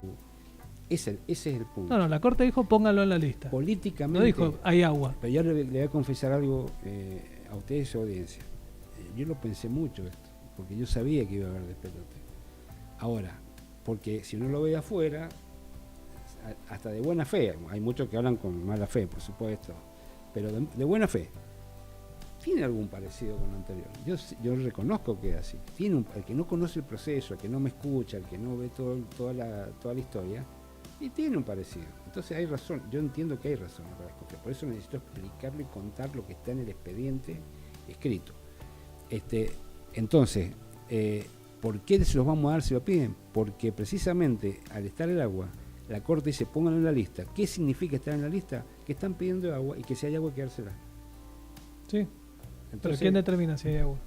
Ese es el punto. No, la Corte dijo póngalo en la lista. Políticamente... No dijo hay agua. Pero yo le voy a confesar algo a ustedes y su audiencia. Yo lo pensé mucho esto, porque yo sabía que iba a haber despelote. Ahora, porque si uno lo ve de afuera, hasta de buena fe, hay muchos que hablan con mala fe, por supuesto, pero de buena fe, tiene algún parecido con lo anterior. Yo reconozco que es así. El que no conoce el proceso, el que no me escucha, el que no ve toda la historia, y tiene un parecido. Entonces hay razón, yo entiendo que hay razón para escoger. Por eso necesito explicarlo y contar lo que está en el expediente escrito. Entonces, ¿por qué se los vamos a dar si lo piden? Porque precisamente al estar el agua, la Corte dice: pónganlo en la lista. ¿Qué significa estar en la lista? Que están pidiendo agua y que si hay agua hay que dársela. Sí. Entonces, ¿pero quién determina si hay agua?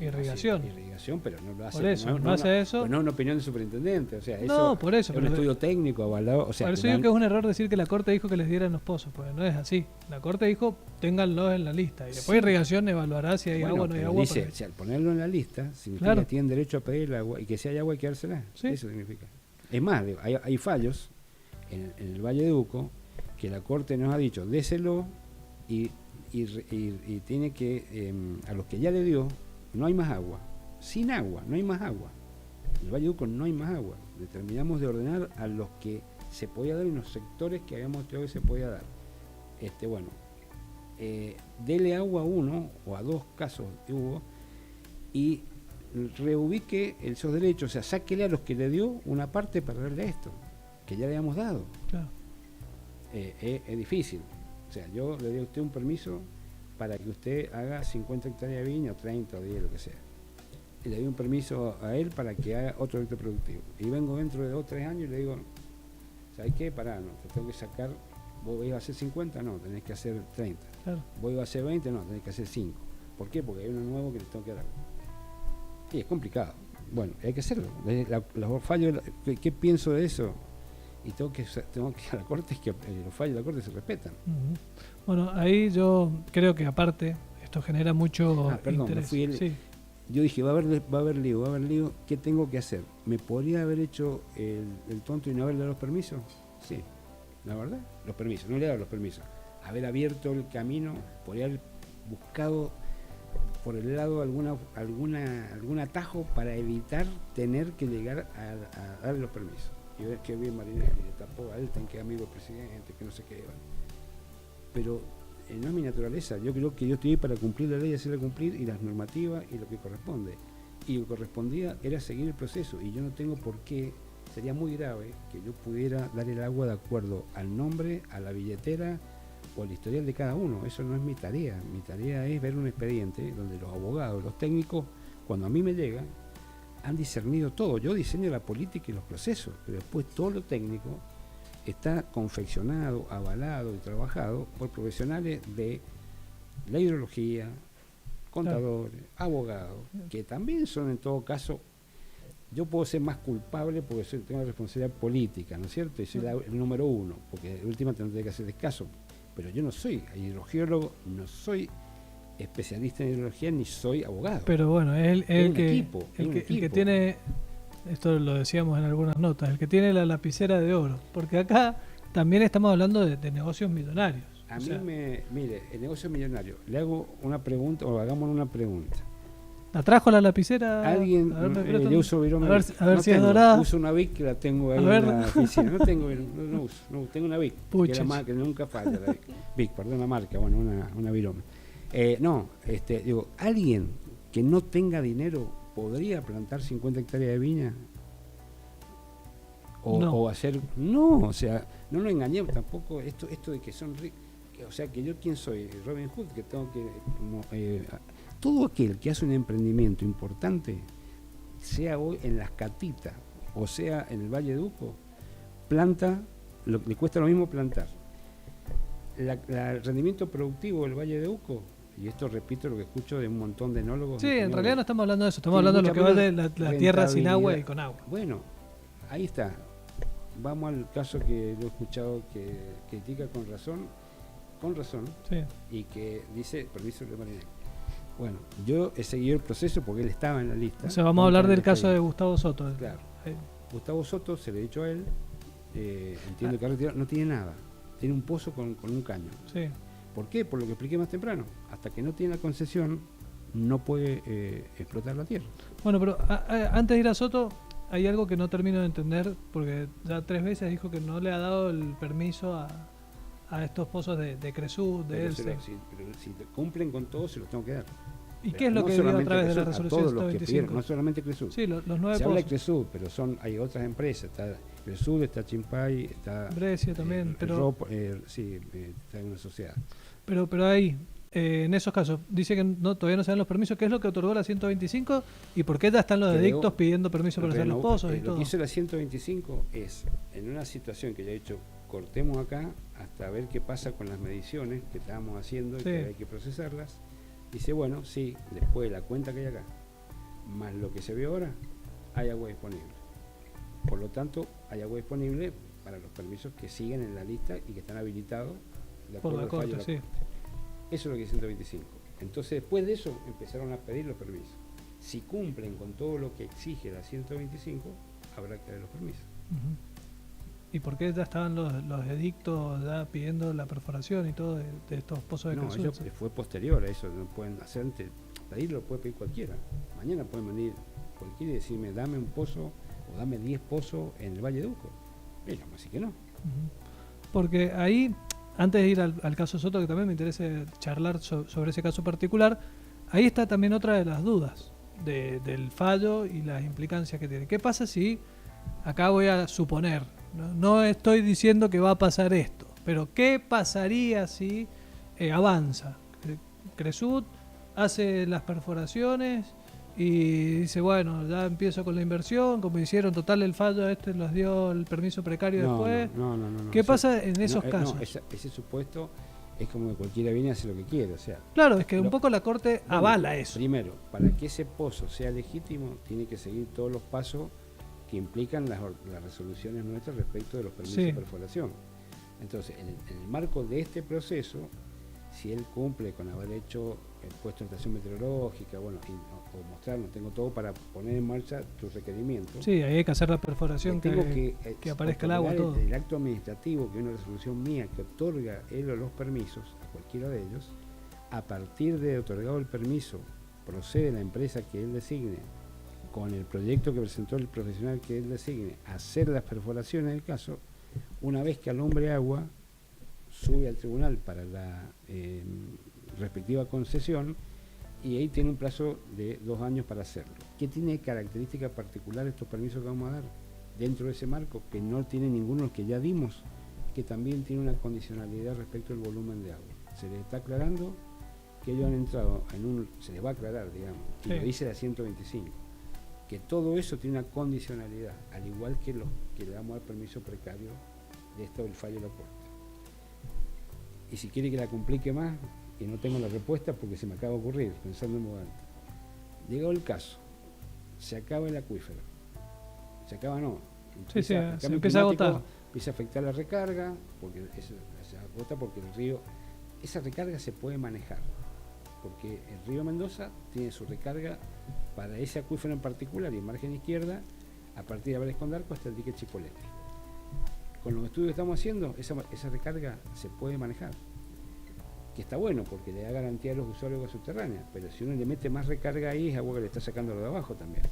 Irrigación. Irrigación, pero no lo hace. Por eso, no hace eso. Pues no es una opinión del superintendente, o sea, no, por eso, es un estudio técnico avalado. O sea, por eso digo que es un error decir que la Corte dijo que les dieran los pozos, porque no es así. La Corte dijo: ténganlos en la lista, y después irrigación evaluará si hay agua o no hay agua. Dice, si al ponerlo en la lista, significa que tienen derecho a pedir el agua, y que si hay agua hay que dársela. Sí. Eso significa. Es más, hay fallos en el Valle de Uco que la Corte nos ha dicho: déselo, y tiene que, a los que ya le dio, no hay más agua. Sin agua, no hay más agua. En el Valle de Uco no hay más agua. Determinamos de ordenar a los que se podía dar en los sectores que habíamos creado que se podía dar. Dele agua a uno o a dos casos que hubo y reubique esos derechos, o sea, sáquele a los que le dio una parte para darle a esto, que ya le habíamos dado. Claro. Es difícil. O sea, yo le doy a usted un permiso para que usted haga 50 hectáreas de viña, o 30 o 10, lo que sea. Y le doy un permiso a él para que haga otro proyecto productivo. Y vengo dentro de 2 o 3 años y le digo: ¿sabes qué? Pará, no, te tengo que sacar. ¿Vos ibas a hacer 50? No, tenés que hacer 30. Claro. ¿Vos ibas a hacer 20? No, tenés que hacer 5. ¿Por qué? Porque hay uno nuevo que le tengo que dar agua. Y es complicado. Bueno, hay que hacerlo. Los fallos, ¿qué pienso de eso? Y tengo que ir a la Corte, es que los fallos de la Corte se respetan. Bueno, ahí yo creo que aparte esto genera mucho interés. Sí. Yo dije, va a haber lío, ¿qué tengo que hacer? ¿Me podría haber hecho el tonto y no haberle dado los permisos? Sí, la verdad, los permisos, no le he dado los permisos. Haber abierto el camino, podría haber buscado por el lado algún atajo para evitar tener que llegar a darle los permisos. Y ver que bien Marinelli, le tapó a Alten, que es amigo del presidente, que no sé qué. Pero no es mi naturaleza. Yo creo que yo estoy ahí para cumplir la ley, hacerla cumplir, y las normativas y lo que corresponde. Y lo que correspondía era seguir el proceso. Y yo no tengo por qué, sería muy grave que yo pudiera dar el agua de acuerdo al nombre, a la billetera o al historial de cada uno. Eso no es mi tarea. Mi tarea es ver un expediente donde los abogados, los técnicos, cuando a mí me llegan, han discernido todo. Yo diseño la política y los procesos, pero después todo lo técnico está confeccionado, avalado y trabajado por profesionales de la hidrología, contadores, abogados, que también son en todo caso, yo puedo ser más culpable porque tengo responsabilidad política, ¿no es cierto? Y soy el número uno, porque de última tendré que hacer caso, pero yo no soy hidrogeólogo, no soy especialista en hidrología, ni soy abogado. Pero bueno, el que tiene, esto lo decíamos en algunas notas, el que tiene la lapicera de oro, porque acá también estamos hablando de negocios millonarios. Mire, el negocio millonario, le hago una pregunta, o hagamos una pregunta. ¿La trajo la lapicera? Alguien, yo uso virómetro. A ver si es dorada. Uso una Vic que la tengo ahí en la oficina. No uso, tengo una Vic, que es la marca que nunca falla, la Vic, perdón, la marca, bueno, una virómetro. Digo, alguien que no tenga dinero podría plantar 50 hectáreas de viña o hacer, o sea, no nos engañemos tampoco, esto de que son ricos, o sea, que yo quién soy, Robin Hood, que tengo que todo aquel que hace un emprendimiento importante, sea hoy en Las Catitas o sea en el Valle de Uco, planta, le cuesta lo mismo plantar. El rendimiento productivo del Valle de Uco, y esto repito lo que escucho de un montón de enólogos. Sí, en realidad no estamos hablando de eso, estamos hablando de lo que va de la tierra sin agua y con agua. Bueno, ahí está. Vamos al caso que lo he escuchado que critica con razón, sí, y que dice permiso de Marinelli. Bueno, yo he seguido el proceso porque él estaba en la lista. O sea, vamos a hablar del caso de Gustavo Soto. Claro. Gustavo Soto, se le ha dicho a él, entiendo que ha retirado, no tiene nada. Tiene un pozo con un caño. Sí. ¿Por qué? Por lo que expliqué más temprano. Hasta que no tiene la concesión, no puede explotar la tierra. Bueno, pero antes de ir a Soto, hay algo que no termino de entender, porque ya 3 veces dijo que no le ha dado el permiso a estos pozos de Cresú, de Elce. Pero si cumplen con todo, se los tengo que dar. ¿Y qué es lo que dio a través de la resolución 125? No solamente Cresú. Sí, los 9 se pozos. habla de Cresú, pero hay otras empresas. Está Cresú, está Chimpay, está Brescia también, pero está en una sociedad. Pero ahí, en esos casos, dice que todavía no se dan los permisos. ¿Qué es lo que otorgó la 125? ¿Y por qué ya están los edictos pidiendo permiso para hacer los pozos y todo? Lo que hizo la 125 es, en una situación que ya he dicho, cortemos acá hasta ver qué pasa con las mediciones que estábamos haciendo y que hay que procesarlas. Dice, bueno, sí, después de la cuenta que hay acá, más lo que se ve ahora, hay agua disponible. Por lo tanto, hay agua disponible para los permisos que siguen en la lista y que están habilitados de acuerdo por la Corte, fallo de la Corte. Eso es lo que es 125. Entonces, después de eso, empezaron a pedir los permisos. Si cumplen con todo lo que exige la 125, habrá que dar los permisos. ¿Y por qué ya estaban los edictos ya pidiendo la perforación y todo de estos pozos de Cresú? No, eso fue posterior a eso, no pueden hacer antes. Pedir lo puede pedir cualquiera. Mañana pueden venir cualquiera y decirme, dame un pozo o dame 10 pozos en el Valle de Uco. Pero así que no. Porque ahí, antes de ir al caso Soto, que también me interesa charlar sobre ese caso particular, ahí está también otra de las dudas del fallo y las implicancias que tiene. ¿Qué pasa si, acá voy a suponer, no estoy diciendo que va a pasar esto, pero qué pasaría si avanza? Cresut hace las perforaciones y dice, bueno, ya empiezo con la inversión, como hicieron, total el fallo los dio el permiso precario después. No. ¿Qué pasa en esos casos? Ese supuesto es como que cualquiera viene y hace lo que quiere. O sea, Claro, es que un poco la Corte avala eso. Primero, para que ese pozo sea legítimo, tiene que seguir todos los pasos que implican las resoluciones nuestras respecto de los permisos de perforación. Entonces, en el marco de este proceso, si él cumple con haber hecho el puesto de estación meteorológica, bueno, o mostrarnos, tengo todo para poner en marcha tus requerimientos. Sí, ahí hay que hacer la perforación, que aparezca el agua, todo. El acto administrativo, que es una resolución mía que otorga él o los permisos, a cualquiera de ellos, a partir de otorgado el permiso, procede la empresa que él designe, con el proyecto que presentó el profesional que él designe, a hacer las perforaciones del caso. Una vez que alumbre agua, sube al tribunal para la respectiva concesión, y ahí tiene un plazo de 2 años para hacerlo. ¿Qué tiene características particulares estos permisos que vamos a dar dentro de ese marco? Que no tiene ninguno de los que ya dimos, que también tiene una condicionalidad respecto al volumen de agua. Se les está aclarando que ellos han entrado en se les va a aclarar, digamos, y lo dice la 125, que todo eso tiene una condicionalidad, al igual que los que le damos al permiso precario de esto del fallo de la Corte. Y si quiere que la complique más, y no tengo la respuesta porque se me acaba de ocurrir, pensando en modal. Llegado el caso, se acaba el acuífero. Se acaba no. Se empieza a agotar. Empieza a afectar la recarga, porque se agota porque el río, esa recarga se puede manejar, porque el río Mendoza tiene su recarga para ese acuífero en particular, y en margen izquierda, a partir de Álvarez Condarco hasta el dique Chipolete. Con los estudios que estamos haciendo, esa recarga se puede manejar, que está bueno porque le da garantía a los usuarios de agua subterránea, pero si uno le mete más recarga ahí, es agua que le está sacando lo de abajo también.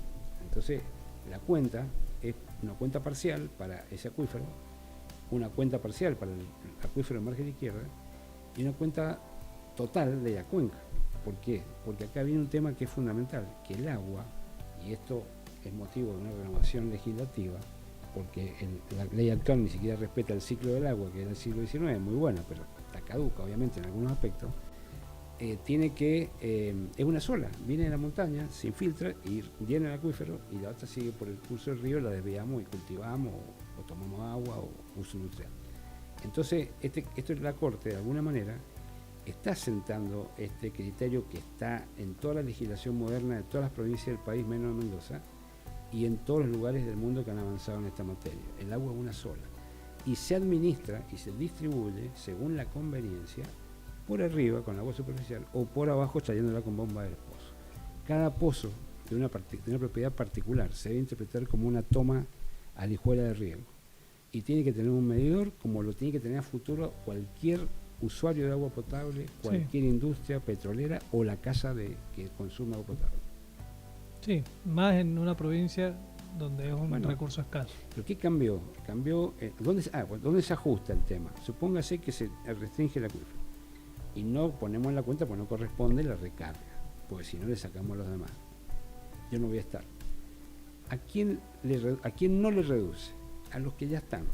Entonces, la cuenta es una cuenta parcial para ese acuífero, una cuenta parcial para el acuífero en margen izquierda, y una cuenta total de la cuenca. ¿Por qué? Porque acá viene un tema que es fundamental, que el agua, y esto es motivo de una renovación legislativa, porque la ley actual ni siquiera respeta el ciclo del agua, que era el siglo XIX, es muy buena, pero está caduca obviamente en algunos aspectos, es una sola, viene de la montaña, se infiltra y viene al acuífero, y la otra sigue por el curso del río, la desviamos y cultivamos o tomamos agua o uso industrial. Entonces, esto es la Corte, de alguna manera, está sentando este criterio que está en toda la legislación moderna de todas las provincias del país, menos de Mendoza, y en todos los lugares del mundo que han avanzado en esta materia. El agua es una sola, y se administra y se distribuye según la conveniencia, por arriba con agua superficial o por abajo trayéndola con bomba del pozo. Cada pozo de una propiedad particular se debe interpretar como una toma alijuela de riego, y tiene que tener un medidor como lo tiene que tener a futuro cualquier usuario de agua potable, cualquier industria petrolera o la casa que consume agua potable. Sí, más en una provincia donde es un recurso escaso. ¿Pero qué cambió? ¿Dónde se ajusta el tema? Supóngase que se restringe el acuífero y no ponemos en la cuenta porque no corresponde la recarga, porque si no le sacamos a los demás. Yo no voy a estar. ¿A quién no le reduce? A los que ya están.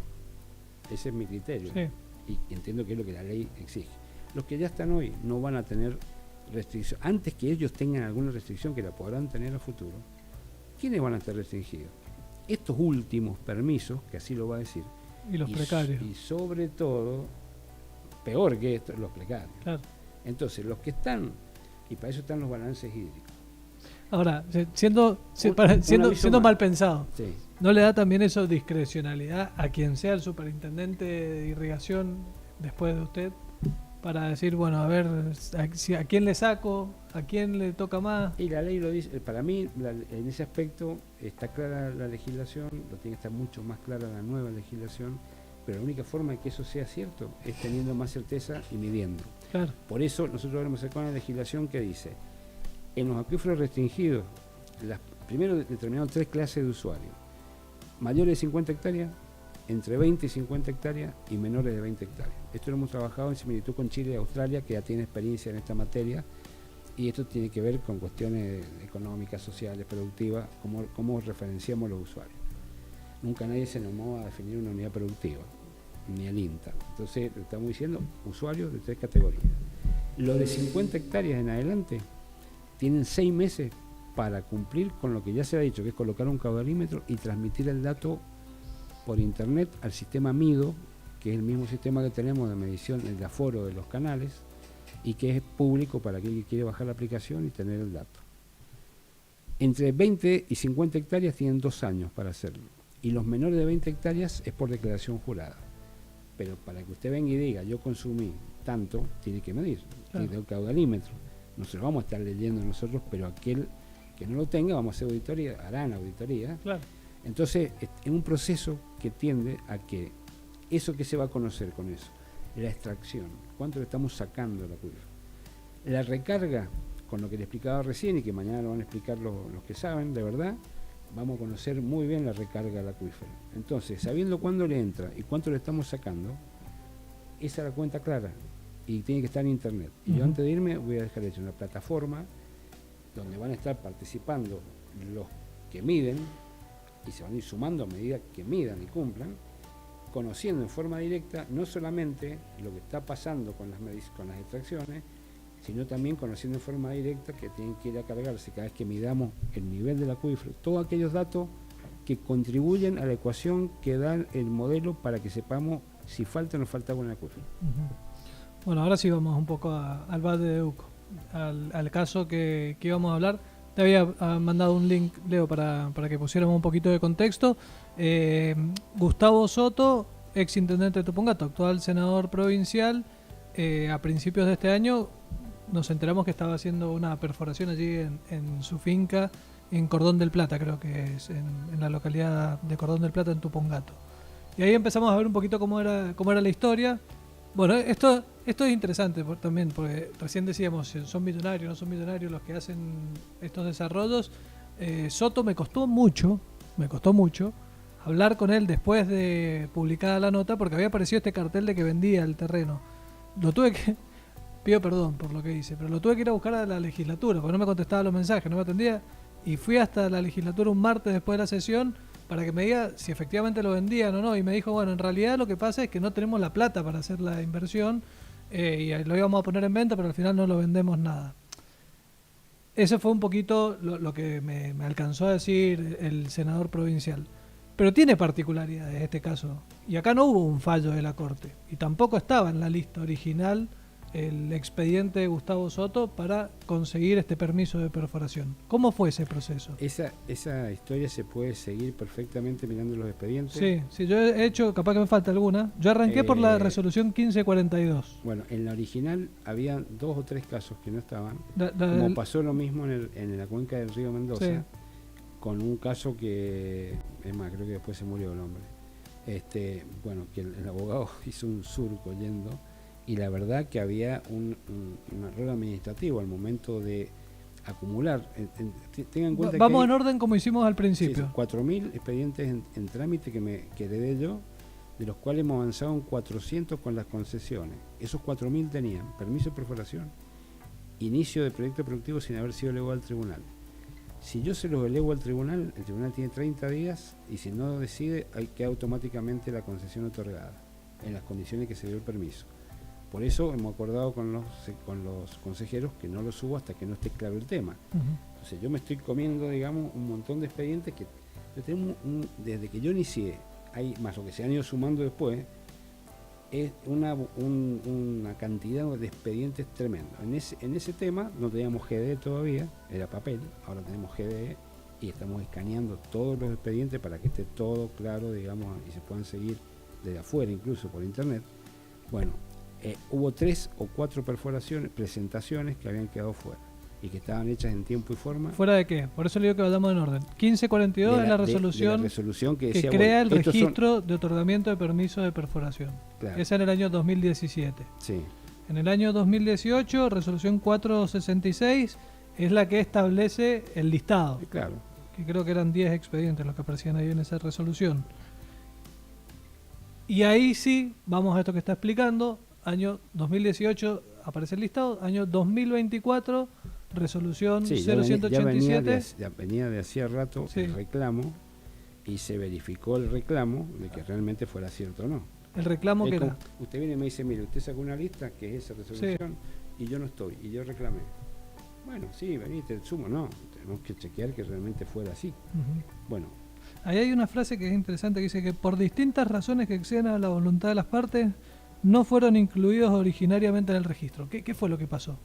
Ese es mi criterio. Sí. Y entiendo que es lo que la ley exige. Los que ya están hoy no van a tener restricción. Antes que ellos tengan alguna restricción, que la podrán tener a futuro, ¿quiénes van a estar restringidos? Estos últimos permisos, que así lo va a decir. Y los precarios. Y sobre todo, peor que esto, los precarios. Claro. Entonces, los que están, y para eso están los balances hídricos. Ahora, siendo mal pensado, sí. ¿No le da también eso discrecionalidad a quien sea el superintendente de irrigación después de usted? Para decir, bueno, a ver, ¿a quién le saco? ¿A quién le toca más? Y la ley lo dice. Para mí, en ese aspecto, está clara la legislación, lo tiene que estar mucho más clara la nueva legislación, pero la única forma de que eso sea cierto es teniendo más certeza y midiendo. Claro. Por eso nosotros hemos sacado una legislación que dice, en los acuíferos restringidos, primero determinaron 3 clases de usuarios: mayores de 50 hectáreas, entre 20 y 50 hectáreas y menores de 20 hectáreas. Esto lo hemos trabajado en similitud con Chile y Australia, que ya tiene experiencia en esta materia, y esto tiene que ver con cuestiones económicas, sociales, productivas, cómo referenciamos los usuarios. Nunca nadie se animó a definir una unidad productiva, ni el INTA. Entonces, estamos diciendo usuarios de 3 categorías. Los de 50 hectáreas en adelante tienen 6 meses para cumplir con lo que ya se ha dicho, que es colocar un caudalímetro y transmitir el dato por internet al sistema MIDO, que es el mismo sistema que tenemos de medición del aforo de los canales y que es público para aquel que quiere bajar la aplicación y tener el dato. Entre 20 y 50 hectáreas tienen 2 años para hacerlo, y los menores de 20 hectáreas es por declaración jurada. Pero para que usted venga y diga, yo consumí tanto, tiene que medir, Claro. tiene el caudalímetro. No se lo vamos a estar leyendo nosotros, pero aquel que no lo tenga, vamos a hacer auditoría, harán auditoría. Claro. Entonces, es un proceso que tiende a que eso que se va a conocer con eso, la extracción, cuánto le estamos sacando del acuífero, la recarga, con lo que le explicaba recién y que mañana lo van a explicar los que saben, de verdad, vamos a conocer muy bien la recarga del acuífero. Entonces, sabiendo cuándo le entra y cuánto le estamos sacando, esa es la cuenta clara y tiene que estar en internet. Y yo antes de irme voy a dejar hecho una plataforma donde van a estar participando los que miden y se van a ir sumando a medida que midan y cumplan, conociendo en forma directa no solamente lo que está pasando con las extracciones, sino también conociendo en forma directa que tienen que ir a cargarse cada vez que midamos el nivel del acuífero, todos aquellos datos que contribuyen a la ecuación que da el modelo para que sepamos si falta o no falta con el acuífero. Bueno, ahora sí vamos un poco al Valle de Uco, al caso que íbamos a hablar. Te había mandado un link, Leo, para que pusiéramos un poquito de contexto. Gustavo Soto, ex intendente de Tupungato, actual senador provincial, a principios de este año nos enteramos que estaba haciendo una perforación allí en su finca en Cordón del Plata, creo que es en la localidad de Cordón del Plata, en Tupungato. Y ahí empezamos a ver un poquito cómo era la historia. Bueno, esto es interesante también, porque recién decíamos, son millonarios, no son millonarios los que hacen estos desarrollos. Soto me costó mucho hablar con él después de publicada la nota, porque había aparecido este cartel de que vendía el terreno. Pido perdón por lo que hice, pero lo tuve que ir a buscar a la legislatura, porque no me contestaba los mensajes, no me atendía, y fui hasta la legislatura un martes después de la sesión para que me diga si efectivamente lo vendían o no, y me dijo, bueno, en realidad lo que pasa es que no tenemos la plata para hacer la inversión, y lo íbamos a poner en venta, pero al final no lo vendemos nada. Eso fue un poquito lo que me alcanzó a decir el senador provincial. Pero tiene particularidades este caso, y acá no hubo un fallo de la Corte, y tampoco estaba en la lista original el expediente de Gustavo Soto para conseguir este permiso de perforación. ¿Cómo fue ese proceso? Esa historia se puede seguir perfectamente mirando los expedientes. Sí, yo he hecho, capaz que me falta alguna. Yo arranqué por la resolución 1542. Bueno, en la original había 2 o 3 casos que no estaban, como pasó lo mismo en la cuenca del río Mendoza, sí, con un caso que, es más, creo que después se murió el hombre. Bueno, que el abogado hizo un surco yendo, y la verdad que había un error administrativo al momento de acumular. Tengan en cuenta vamos en orden como hicimos al principio. 4.000 expedientes en trámite que heredé yo, de los cuales hemos avanzado en 400 con las concesiones. Esos 4.000 tenían permiso de perforación, inicio de proyecto productivo sin haber sido elevado al tribunal. Si yo se los elevo al tribunal, el tribunal tiene 30 días y si no decide, hay que automáticamente la concesión otorgada en las condiciones que se dio el permiso. Por eso hemos acordado con los consejeros que no lo subo hasta que no esté claro el tema. Entonces yo me estoy comiendo, digamos, un montón de expedientes que yo tengo desde que yo inicié, hay más lo que se han ido sumando después, es una cantidad de expedientes tremendo. En ese tema no teníamos GDE todavía, era papel, ahora tenemos GDE y estamos escaneando todos los expedientes para que esté todo claro, digamos, y se puedan seguir desde afuera, incluso por internet. Bueno, hubo 3 o 4 presentaciones que habían quedado fuera y que estaban hechas en tiempo y forma. ¿Fuera de qué? Por eso le digo que vayamos en orden. 1542 es la resolución, que decía, crea el registro de otorgamiento de permiso de perforación. Claro. Esa en el año 2017. Sí. En el año 2018, resolución 466 es la que establece el listado. Claro. Que creo que eran 10 expedientes los que aparecían ahí en esa resolución. Y ahí sí, vamos a esto que está explicando. Año 2018 aparece el listado, año 2024 resolución 0187. Ya venía de hacía rato, sí, el reclamo, y se verificó el reclamo de que realmente fuera cierto o no. ¿El reclamo que era? Usted viene y me dice, mire, usted sacó una lista que es esa resolución, sí, y yo no estoy, y yo reclamé. Bueno, sí, vení, te sumo, no, tenemos que chequear que realmente fuera así. Bueno, Ahí hay una frase que es interesante que dice que por distintas razones que exceden a la voluntad de las partes, no fueron incluidos originariamente en el registro. ¿Qué fue lo que pasó?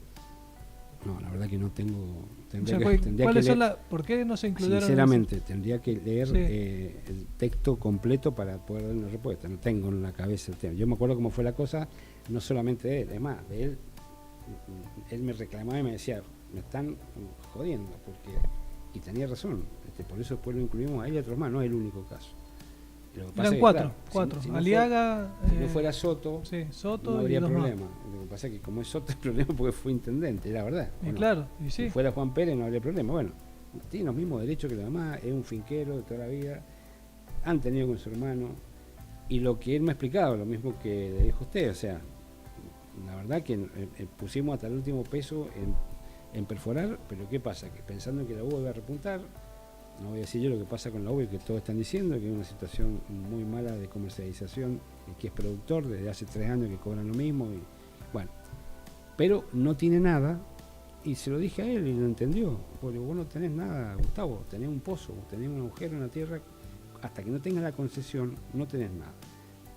No, la verdad que no tengo... ¿Por qué no se incluyeron? Sinceramente, tendría que leer Sí. El texto completo para poder dar una respuesta. No tengo en la cabeza el tema. Yo me acuerdo cómo fue la cosa, no solamente de él, es más, de él me reclamaba y me decía, me están jodiendo, porque... Y tenía razón, por eso después lo incluimos a él y a otros más, no es el único caso. Eran cuatro. Si no Aliaga... si no fuera Soto, sí, Soto no habría y dos problema. más. Lo que pasa es que como es Soto el problema porque fue intendente, la verdad. Y ¿o no? claro, y sí. Si fuera Juan Pérez no habría problema. Bueno, tiene los mismos derechos que los demás, es un finquero de toda la vida, han tenido con su hermano, y lo que él me ha explicado, lo mismo que le dijo a usted, o sea, la verdad que pusimos hasta el último peso en perforar, pero ¿qué pasa? Que pensando que la uva iba a repuntar, no voy a decir yo lo que pasa con la uva, que todos están diciendo que es una situación muy mala de comercialización, y que es productor desde hace 3 años que cobran lo mismo, y bueno, pero no tiene nada, y se lo dije a él y lo entendió, porque vos no tenés nada, Gustavo, tenés un pozo, tenés un agujero en la tierra, hasta que no tengas la concesión no tenés nada.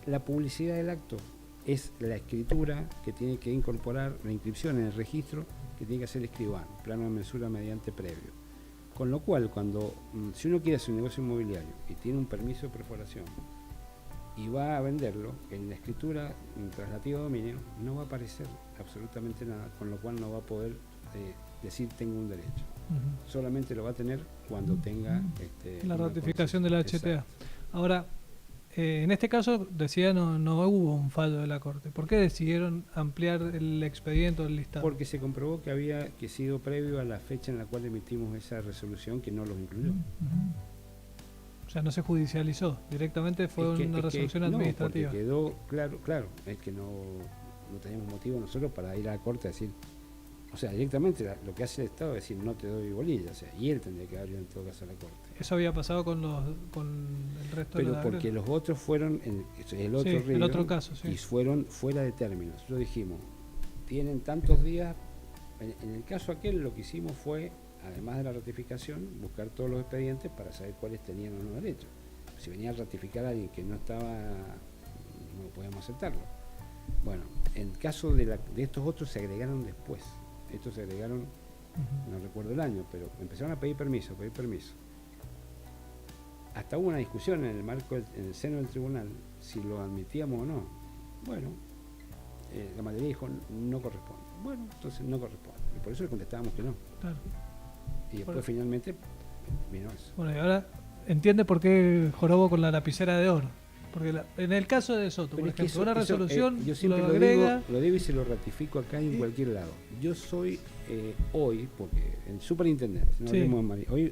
La publicidad del acto es la escritura que tiene que incorporar la inscripción en el registro que tiene que hacer el escribano, plano de mensura mediante previo. Con lo cual, si uno quiere hacer un negocio inmobiliario y tiene un permiso de perforación y va a venderlo, en la escritura traslativa de dominio no va a aparecer absolutamente nada, con lo cual no va a poder decir tengo un derecho. Solamente lo va a tener cuando tenga la ratificación de la HTA. Exacto. Ahora, en este caso decía no hubo un fallo de la Corte. ¿Por qué decidieron ampliar el expediente o el listado? Porque se comprobó que había sido previo a la fecha en la cual emitimos esa resolución que no los incluyó. O sea, no se judicializó, directamente fue una resolución administrativa. No, porque quedó claro, es que no teníamos motivo nosotros para ir a la Corte a decir, o sea, directamente lo que hace el Estado es decir, no te doy bolilla, o sea, y él tendría que haber ido en todo caso a la Corte. Eso había pasado con el resto pero de la porque los otros fueron el otro caso, sí. Y fueron fuera de términos. Nosotros dijimos, tienen tantos días. En el caso aquel lo que hicimos fue, además de la ratificación, buscar todos los expedientes para saber cuáles tenían o no derecho. Si venía a ratificar a alguien que no estaba, no podíamos aceptarlo. Bueno, en el caso de estos otros se agregaron después. Estos se agregaron, no recuerdo el año, pero empezaron a pedir permiso. Hasta hubo una discusión en el seno del tribunal si lo admitíamos o no. Bueno, la mayoría dijo no corresponde. Bueno, entonces no corresponde. Y por eso le contestábamos que no. Claro. Y después finalmente vino eso. Bueno, y ahora entiende por qué jorobó con la lapicera de oro. Porque en el caso de Soto, por ejemplo, una resolución yo siempre lo agrega... lo digo y se lo ratifico acá en cualquier lado. Yo soy hoy, porque el superintendente,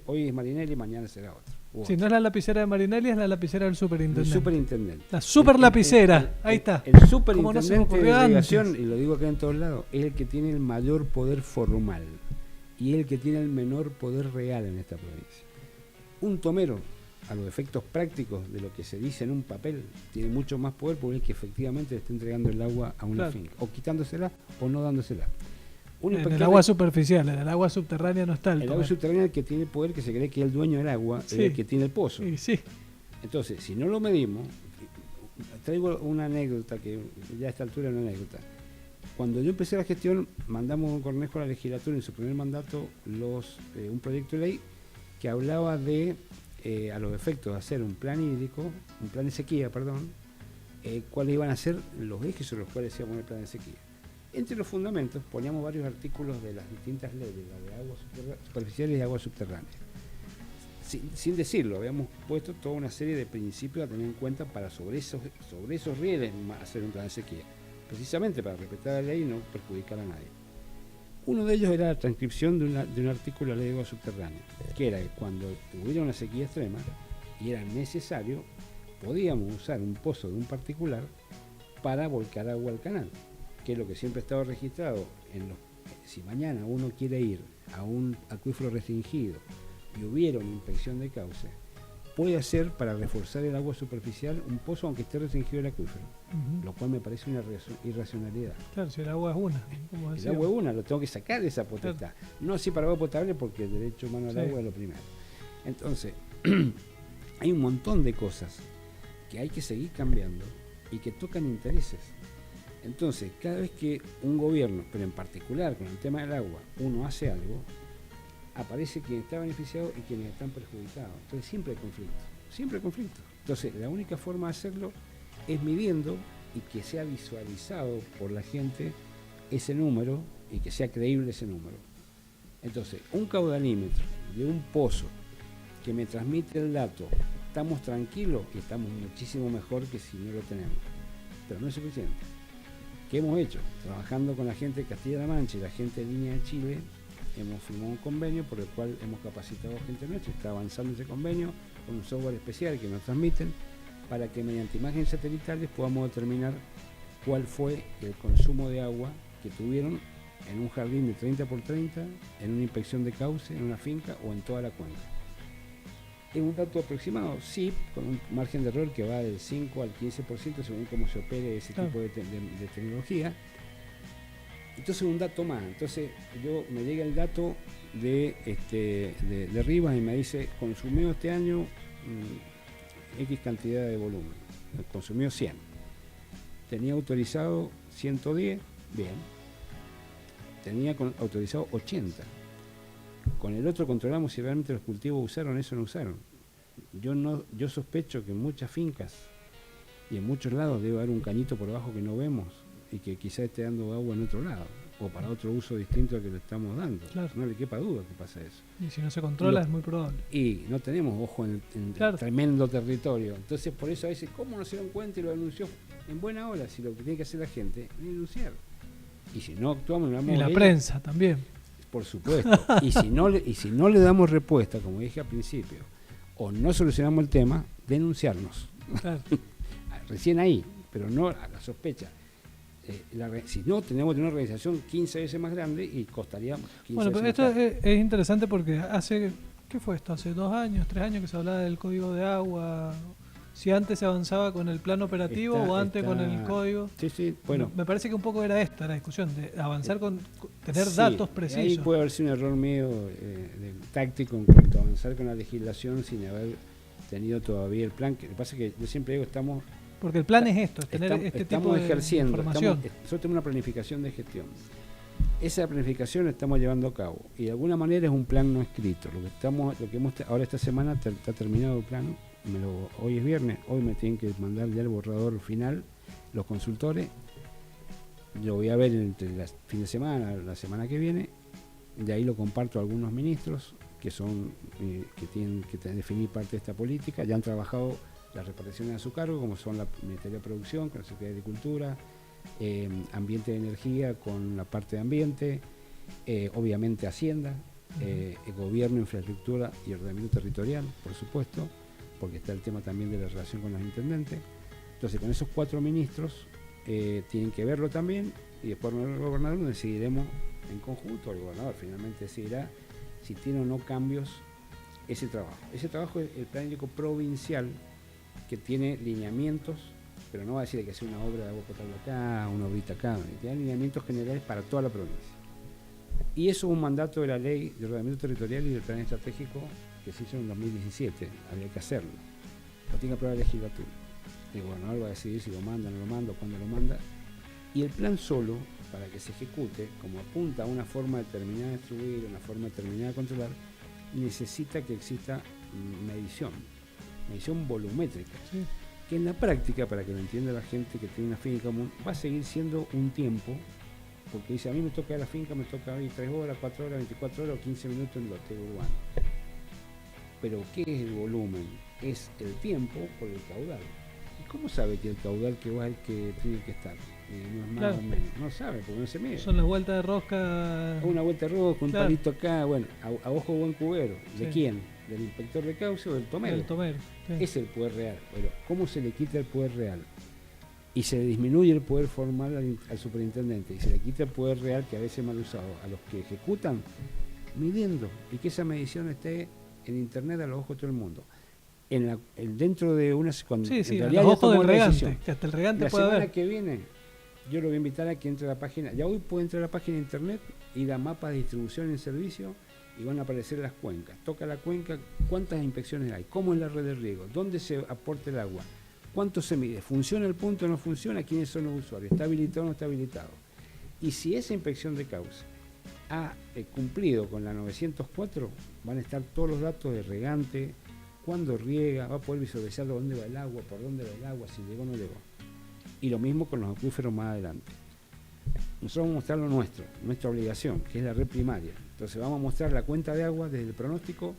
hoy es Marinelli, mañana será otro. Si no es la lapicera de Marinelli, es la lapicera del superintendente. El superintendente. La super lapicera, ahí está. El superintendente de delegación, antes. y lo digo acá en todos lados, es el que tiene el mayor poder formal y el que tiene el menor poder real en esta provincia. Un tomero, a los efectos prácticos de lo que se dice en un papel, tiene mucho más poder porque es el que efectivamente le está entregando el agua a una finca, o quitándosela o no dándosela. En el agua superficial, en el agua subterránea no está el agua subterránea, el que tiene poder, que se cree que es el dueño del agua, es el que tiene el pozo. Sí. Entonces, si no lo medimos, traigo una anécdota, que ya a esta altura es una anécdota. Cuando yo empecé la gestión, mandamos un cornejo a la legislatura en su primer mandato un proyecto de ley que hablaba de, a los efectos de hacer un plan hídrico, un plan de sequía, cuáles iban a ser los ejes sobre los cuales se iba a poner el plan de sequía. Entre los fundamentos poníamos varios artículos de las distintas leyes, la de aguas superficiales y aguas subterráneas. Sin decirlo, habíamos puesto toda una serie de principios a tener en cuenta para sobre esos rieles hacer un plan de sequía, precisamente para respetar la ley y no perjudicar a nadie. Uno de ellos era la transcripción de un artículo de la ley de aguas subterráneas, que era que cuando hubiera una sequía extrema y era necesario, podíamos usar un pozo de un particular para volcar agua al canal, que es lo que siempre ha estado registrado si mañana uno quiere ir a un acuífero restringido y hubiera una inspección de cauce, puede hacer para reforzar el agua superficial un pozo aunque esté restringido el acuífero, lo cual me parece una irracionalidad. Claro, si el agua es una. El agua es una, lo tengo que sacar de esa potestad. Claro. No así para agua potable porque el derecho humano al agua es lo primero. Entonces, Hay un montón de cosas que hay que seguir cambiando y que tocan intereses. Entonces, cada vez que un gobierno, pero en particular con el tema del agua, uno hace algo, aparece quien está beneficiado y quienes están perjudicados. Entonces siempre hay conflicto, siempre hay conflicto. Entonces la única forma de hacerlo es midiendo y que sea visualizado por la gente ese número y que sea creíble ese número. Entonces, un caudalímetro de un pozo que me transmite el dato, estamos tranquilos y estamos muchísimo mejor que si no lo tenemos. Pero no es suficiente. ¿Qué hemos hecho? Trabajando con la gente de Castilla-La Mancha y la gente de Línea de Chile, hemos firmado un convenio por el cual hemos capacitado a gente nuestra, está avanzando ese convenio con un software especial que nos transmiten para que mediante imágenes satelitales podamos determinar cuál fue el consumo de agua que tuvieron en un jardín de 30 por 30, en una inspección de cauce, en una finca o en toda la cuenca. Es un dato aproximado, sí, con un margen de error que va del 5 al 15% según cómo se opere ese tipo de tecnología. Entonces un dato más, entonces me llega el dato de Rivas y me dice, consumió este año X cantidad de volumen, consumió 100, tenía autorizado 110, bien, tenía autorizado 80, con el otro controlamos si realmente los cultivos usaron eso o no usaron. Yo sospecho que en muchas fincas y en muchos lados debe haber un cañito por abajo que no vemos y que quizás esté dando agua en otro lado o para otro uso distinto al que le estamos dando. Claro. No le quepa duda que pasa eso. Y si no se controla es muy probable. Y no tenemos ojo en claro. Tremendo territorio. Entonces por eso a veces, ¿cómo no se dieron cuenta y lo denunció en buena hora? Si lo que tiene que hacer la gente es denunciar. Y si no actuamos, no damos. Y la prensa también. Por supuesto. y si no le damos respuesta, como dije al principio, o no solucionamos el tema, denunciarnos. Claro. Recién ahí, pero no a la sospecha. Si no, tenemos una organización 15 veces más grande y costaría 15 bueno, veces pero más esto es interesante porque ¿qué fue esto? Hace 2 años, 3 años que se hablaba del código de agua. Si antes se avanzaba con el plan operativo o antes con el código. Sí, bueno. Me parece que un poco era esta la discusión, de avanzar con tener sí, datos precisos. Ahí puede haber sido un error mío táctico en cuanto a avanzar con la legislación sin haber tenido todavía el plan. Que lo que pasa es que yo siempre digo, porque el plan es esto, es tener este tipo de información. Nosotros tenemos una planificación de gestión. Esa planificación la estamos llevando a cabo y de alguna manera es un plan no escrito. Ahora esta semana está terminado el plan. Hoy es viernes, hoy me tienen que mandar ya el borrador final los consultores. Lo voy a ver entre el fin de semana, la semana que viene. De ahí lo comparto a algunos ministros que tienen que definir parte de esta política. Ya han trabajado las reparticiones a su cargo, como son la Ministerio de Producción, con la Secretaría de Agricultura, Ambiente y Energía con la parte de Ambiente, obviamente Hacienda, Gobierno, Infraestructura y Ordenamiento Territorial, por supuesto, porque está el tema también de la relación con los intendentes. Entonces, con esos 4 ministros tienen que verlo también y después el gobernador decidiremos en conjunto. El gobernador finalmente decidirá si tiene o no cambios ese trabajo. Ese trabajo es el plan hídrico provincial que tiene lineamientos, pero no va a decir que sea una obra de agua potable acá, una obrita acá, tiene lineamientos generales para toda la provincia. Y eso es un mandato de la Ley de Ordenamiento Territorial y del Plan Estratégico que se hizo en 2017, había que hacerlo. Lo tiene que aprobar la legislatura. El gobernador va a decidir si lo manda, no lo manda, cuándo lo manda. Y el plan solo, para que se ejecute, como apunta a una forma determinada de distribuir, una forma determinada de controlar, necesita que exista medición volumétrica. Sí. Que en la práctica, para que lo entienda la gente que tiene una finca común, va a seguir siendo un tiempo, porque dice, a mí me toca la finca, me toca ir 3 horas, 4 horas, 24 horas o 15 minutos en lote urbano. Pero ¿qué es el volumen? Es el tiempo por el caudal. ¿Y cómo sabe que el caudal que va es el que tiene que estar? No es más claro. o menos. No sabe, porque no se mide. Son las vueltas de rosca. Una vuelta de rosca, un palito acá, bueno, a ojo buen cubero. ¿De quién? ¿Del inspector de cauce o del tomero? Del tomero. Sí. Es el poder real. Pero ¿cómo se le quita el poder real? Y se disminuye el poder formal al superintendente y se le quita el poder real, que a veces es mal usado, a los que ejecutan, midiendo. Y que esa medición esté en internet a los ojos de todo el mundo. Dentro de unas... Cuando sí, en realidad a los ojos del regante, que hasta el regante puede ver. La semana que viene, yo lo voy a invitar a que entre a la página, ya hoy puede entrar a la página de internet, ir a mapas de distribución en servicio y van a aparecer las cuencas. Toca la cuenca, ¿cuántas inspecciones hay? ¿Cómo es la red de riego? ¿Dónde se aporta el agua? ¿Cuánto se mide? ¿Funciona el punto o no funciona? ¿Quiénes son los usuarios? ¿Está habilitado o no está habilitado? Y si esa inspección de cauce ha cumplido con la 904, van a estar todos los datos de regante, cuándo riega, va a poder visualizar dónde va el agua, por dónde va el agua, si llegó o no llegó. Y lo mismo con los acuíferos más adelante. Nosotros vamos a mostrar lo nuestro, nuestra obligación, que es la red primaria. Entonces vamos a mostrar la cuenta de agua desde el pronóstico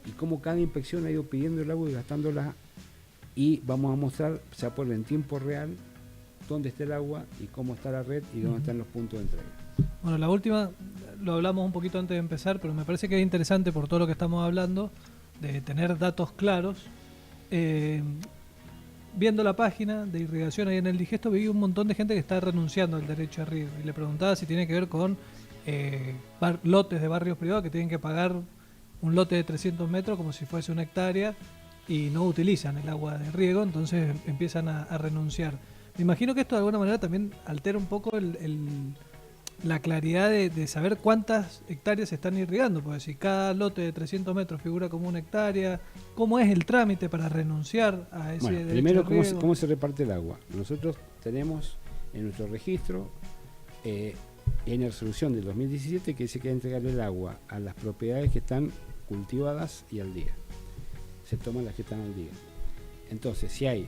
y cómo cada inspección ha ido pidiendo el agua y gastándola. Y vamos a mostrar, se va a poner en tiempo real dónde está el agua y cómo está la red y dónde están los puntos de entrega. Bueno, la última, lo hablamos un poquito antes de empezar, pero me parece que es interesante por todo lo que estamos hablando, de tener datos claros. Viendo la página de irrigación ahí en el Digesto, vi un montón de gente que está renunciando al derecho a riego y le preguntaba si tiene que ver con lotes de barrios privados que tienen que pagar un lote de 300 metros como si fuese una hectárea y no utilizan el agua de riego, entonces empiezan a renunciar. Me imagino que esto de alguna manera también altera un poco la claridad de saber cuántas hectáreas se están irrigando, porque si cada lote de 300 metros figura como una hectárea, ¿cómo es el trámite para renunciar a ese derecho primero, a riego? ¿cómo se reparte el agua? Nosotros tenemos en nuestro registro en la resolución del 2017 que dice que hay que entregar el agua a las propiedades que están cultivadas y al día. Se toman las que están al día. Entonces, si hay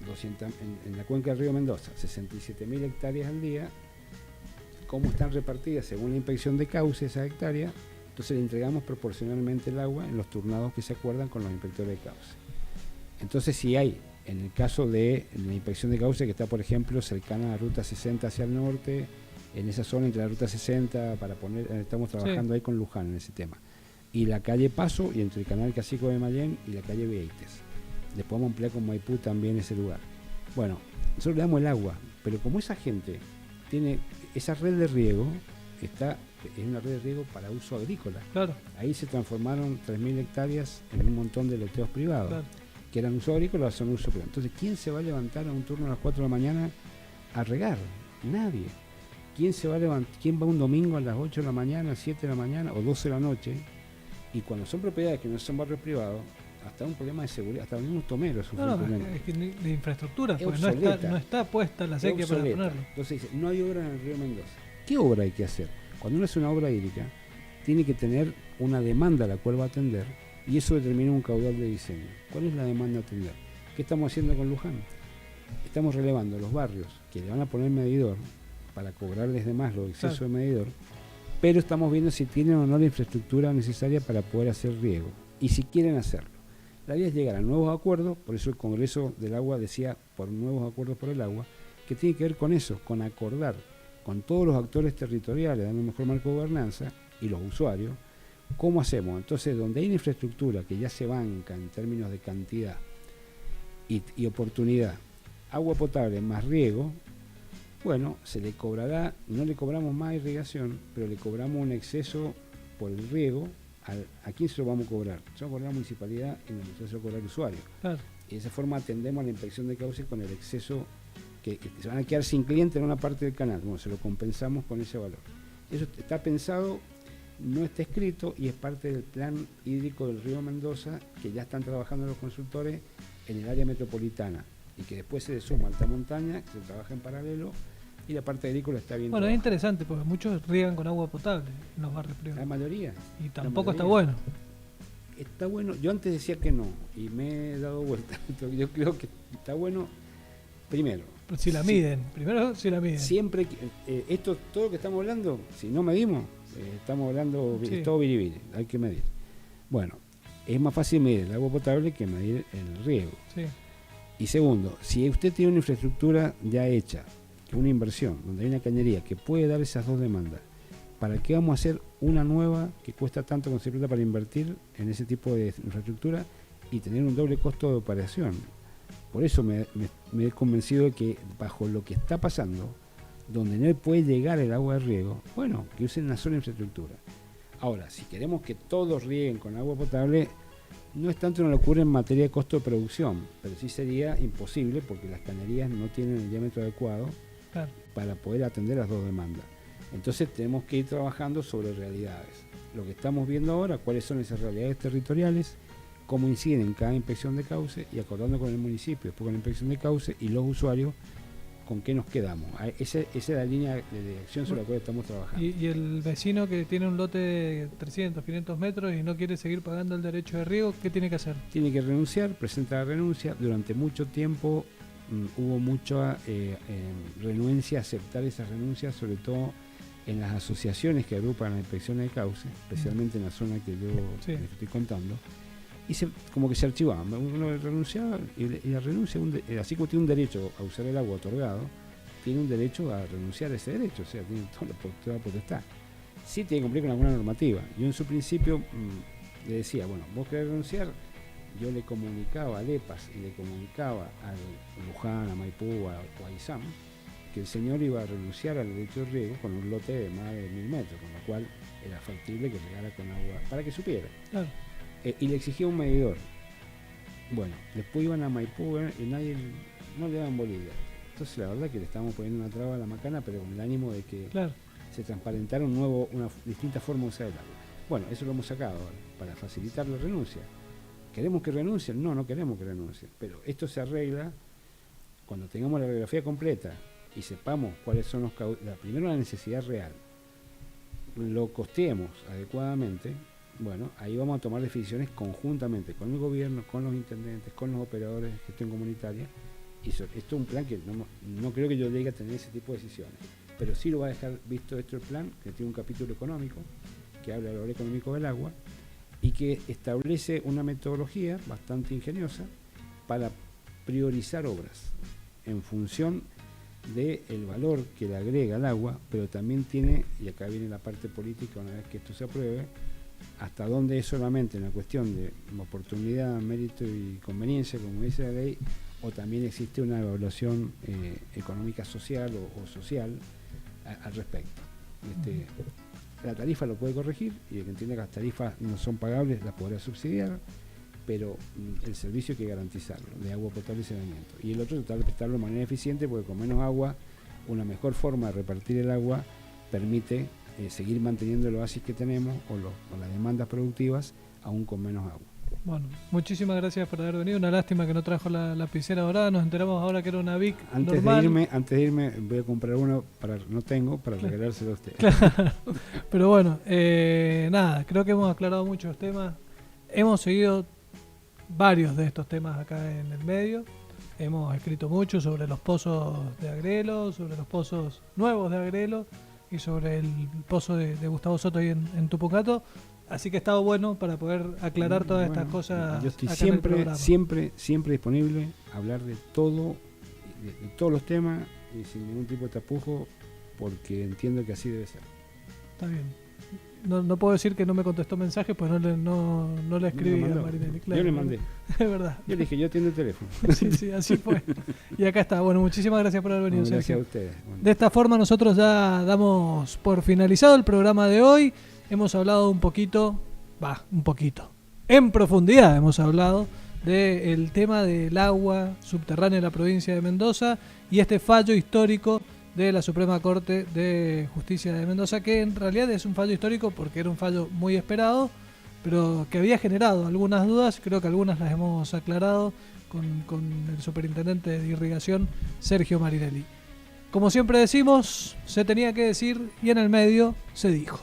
200, en la cuenca del río Mendoza, 67.000 hectáreas al día, ¿cómo están repartidas según la inspección de cauce esa hectárea? Entonces le entregamos proporcionalmente el agua en los turnados que se acuerdan con los inspectores de cauce. Entonces, si hay, en el caso de la inspección de cauce que está, por ejemplo, cercana a la ruta 60 hacia el norte, en esa zona entre la ruta 60, para poner, estamos trabajando ahí con Luján en ese tema, y la calle Paso, y entre el canal Cacico de Mayén y la calle Vieites. Después vamos a ampliar con Maipú también ese lugar. Bueno, nosotros le damos el agua, pero como esa gente tiene esa red de riego, es una red de riego para uso agrícola. Claro. Ahí se transformaron 3.000 hectáreas en un montón de loteos privados, claro, que eran uso agrícola o son uso privado. Entonces, ¿quién se va a levantar a un turno a las 4 de la mañana a regar? Nadie. ¿Quién se va a levantar? ¿Quién va un domingo a las 8 de la mañana, 7 de la mañana o 12 de la noche? Y cuando son propiedades que no son barrios privados, hasta un problema de seguridad, hasta los mismos tomeros sufren problemas. Es que de infraestructura, porque no está puesta la sequía para ponerlo. Entonces dice, no hay obra en el río Mendoza. ¿Qué obra hay que hacer? Cuando uno hace una obra hídrica, tiene que tener una demanda a la cual va a atender y eso determina un caudal de diseño. ¿Cuál es la demanda a atender? ¿Qué estamos haciendo con Luján? Estamos relevando los barrios que le van a poner medidor para cobrarles de más los excesos de medidor, pero estamos viendo si tienen o no la infraestructura necesaria para poder hacer riego y si quieren hacerlo. La idea es llegar a nuevos acuerdos, por eso el Congreso del Agua decía por nuevos acuerdos por el agua, que tiene que ver con eso, con acordar con todos los actores territoriales, dando un mejor marco de gobernanza y los usuarios, ¿cómo hacemos? Entonces, donde hay una infraestructura que ya se banca en términos de cantidad y oportunidad, agua potable más riego, bueno, se le cobrará, no le cobramos más irrigación, pero le cobramos un exceso por el riego. ¿A quién se lo vamos a cobrar? Se lo va a cobrar a la municipalidad y nosotros se lo va a cobrar al usuario. Claro. Y de esa forma atendemos a la inspección de cauce con el exceso que se van a quedar sin cliente en una parte del canal. Bueno, se lo compensamos con ese valor. Eso está pensado, no está escrito y es parte del plan hídrico del río Mendoza que ya están trabajando los consultores en el área metropolitana y que después se le suma alta montaña, que se trabaja en paralelo. Y la parte agrícola está bien. Bueno, es interesante porque muchos riegan con agua potable en los barrios privados. La mayoría. Y tampoco está bueno. Está bueno. Yo antes decía que no y me he dado vuelta. Yo creo que está bueno primero. Pero si la miden. Primero si la miden. Siempre, esto, todo lo que estamos hablando, si no medimos, estamos hablando, es todo biribiri, hay que medir. Bueno, es más fácil medir el agua potable que medir el riego. Sí. Y segundo, si usted tiene una infraestructura ya hecha, una inversión, donde hay una cañería que puede dar esas dos demandas, ¿para qué vamos a hacer una nueva que cuesta tanto conseguir plata para invertir en ese tipo de infraestructura y tener un doble costo de operación? Por eso me he convencido de que bajo lo que está pasando, donde no puede llegar el agua de riego, bueno, que usen una sola infraestructura. Ahora, si queremos que todos rieguen con agua potable, no es tanto una locura en materia de costo de producción, pero sí sería imposible porque las cañerías no tienen el diámetro adecuado para poder atender las dos demandas. Entonces tenemos que ir trabajando sobre realidades. lo que estamos viendo ahora, cuáles son esas realidades territoriales, cómo inciden en cada inspección de cauce y acordando con el municipio, después con la inspección de cauce y los usuarios, con qué nos quedamos. Esa es la línea de acción sobre la cual estamos trabajando. Y el vecino que tiene un lote de 300, 500 metros y no quiere seguir pagando el derecho de riego, ¿qué tiene que hacer? Tiene que renunciar, presenta la renuncia. Durante mucho tiempo hubo mucha renuencia a aceptar esas renuncias, sobre todo en las asociaciones que agrupan las inspecciones de cauce, especialmente en la zona que yo les estoy contando. Y como que se archivaba, uno renunciaba y la renuncia, así como tiene un derecho a usar el agua otorgado, tiene un derecho a renunciar a ese derecho, o sea, tiene toda la potestad. Sí tiene que cumplir con alguna normativa. Yo en su principio le decía, bueno, vos querés renunciar, yo le comunicaba al EPAS y le comunicaba al Luján, a Maipú o a ISAM, que el señor iba a renunciar al derecho de riego con un lote de más de 1000 metros, con lo cual era factible que regara con agua, para que supiera. Claro. Y le exigía un medidor. Bueno, después iban a Maipú y no le daban bolilla. Entonces la verdad que le estábamos poniendo una traba a la macana, pero con el ánimo de que se transparentara una distinta forma de usar el agua. Bueno, eso lo hemos sacado ahora, para facilitar la renuncia. ¿Queremos que renuncien? No queremos que renuncien. Pero esto se arregla cuando tengamos la radiografía completa y sepamos cuáles son primero la necesidad real, lo costeemos adecuadamente. Bueno, ahí vamos a tomar decisiones conjuntamente con el gobierno, con los intendentes, con los operadores de gestión comunitaria. Y esto es un plan que no creo que yo llegue a tener ese tipo de decisiones. Pero sí lo va a dejar visto esto el plan, que tiene un capítulo económico, que habla del valor económico del agua, y que establece una metodología bastante ingeniosa para priorizar obras en función del valor que le agrega al agua, pero también tiene, y acá viene la parte política una vez que esto se apruebe, hasta dónde es solamente una cuestión de oportunidad, mérito y conveniencia, como dice la ley, o también existe una evaluación económica social o social al respecto. La tarifa lo puede corregir y el que entienda que las tarifas no son pagables las podrá subsidiar, pero el servicio hay que garantizarlo, de agua potable y saneamiento. Y el otro tratar de prestarlo de manera eficiente, porque con menos agua, una mejor forma de repartir el agua permite seguir manteniendo el oasis que tenemos o las demandas productivas aún con menos agua. Bueno, muchísimas gracias por haber venido. Una lástima que no trajo la lapicera dorada. Nos enteramos ahora que era una Bic normal. Antes de irme voy a comprar una para regalárselo a usted. Claro. Pero bueno, nada, creo que hemos aclarado muchos temas. Hemos seguido varios de estos temas acá en el medio. Hemos escrito mucho sobre los pozos de Agrelo, sobre los pozos nuevos de Agrelo y sobre el pozo de Gustavo Soto ahí en Tupungato. Así que ha estado bueno para poder aclarar todas estas cosas. Yo estoy siempre disponible a hablar de todo, de todos los temas y sin ningún tipo de tapujo, porque entiendo que así debe ser. Está bien. No puedo decir que no me contestó mensajes, pues no le escribí a Marinelli. Claro, yo le mandé. Es verdad. Yo le dije, yo atiendo el teléfono. Sí, así fue. Y acá está. Bueno, muchísimas gracias por haber venido. No, gracias a ustedes. Bueno. De esta forma nosotros ya damos por finalizado el programa de hoy. Hemos hablado un poquito, en profundidad hemos hablado del tema del agua subterránea en la provincia de Mendoza y este fallo histórico de la Suprema Corte de Justicia de Mendoza, que en realidad es un fallo histórico porque era un fallo muy esperado, pero que había generado algunas dudas. Creo que algunas las hemos aclarado con el superintendente de irrigación, Sergio Marinelli. Como siempre decimos, se tenía que decir y en el medio se dijo.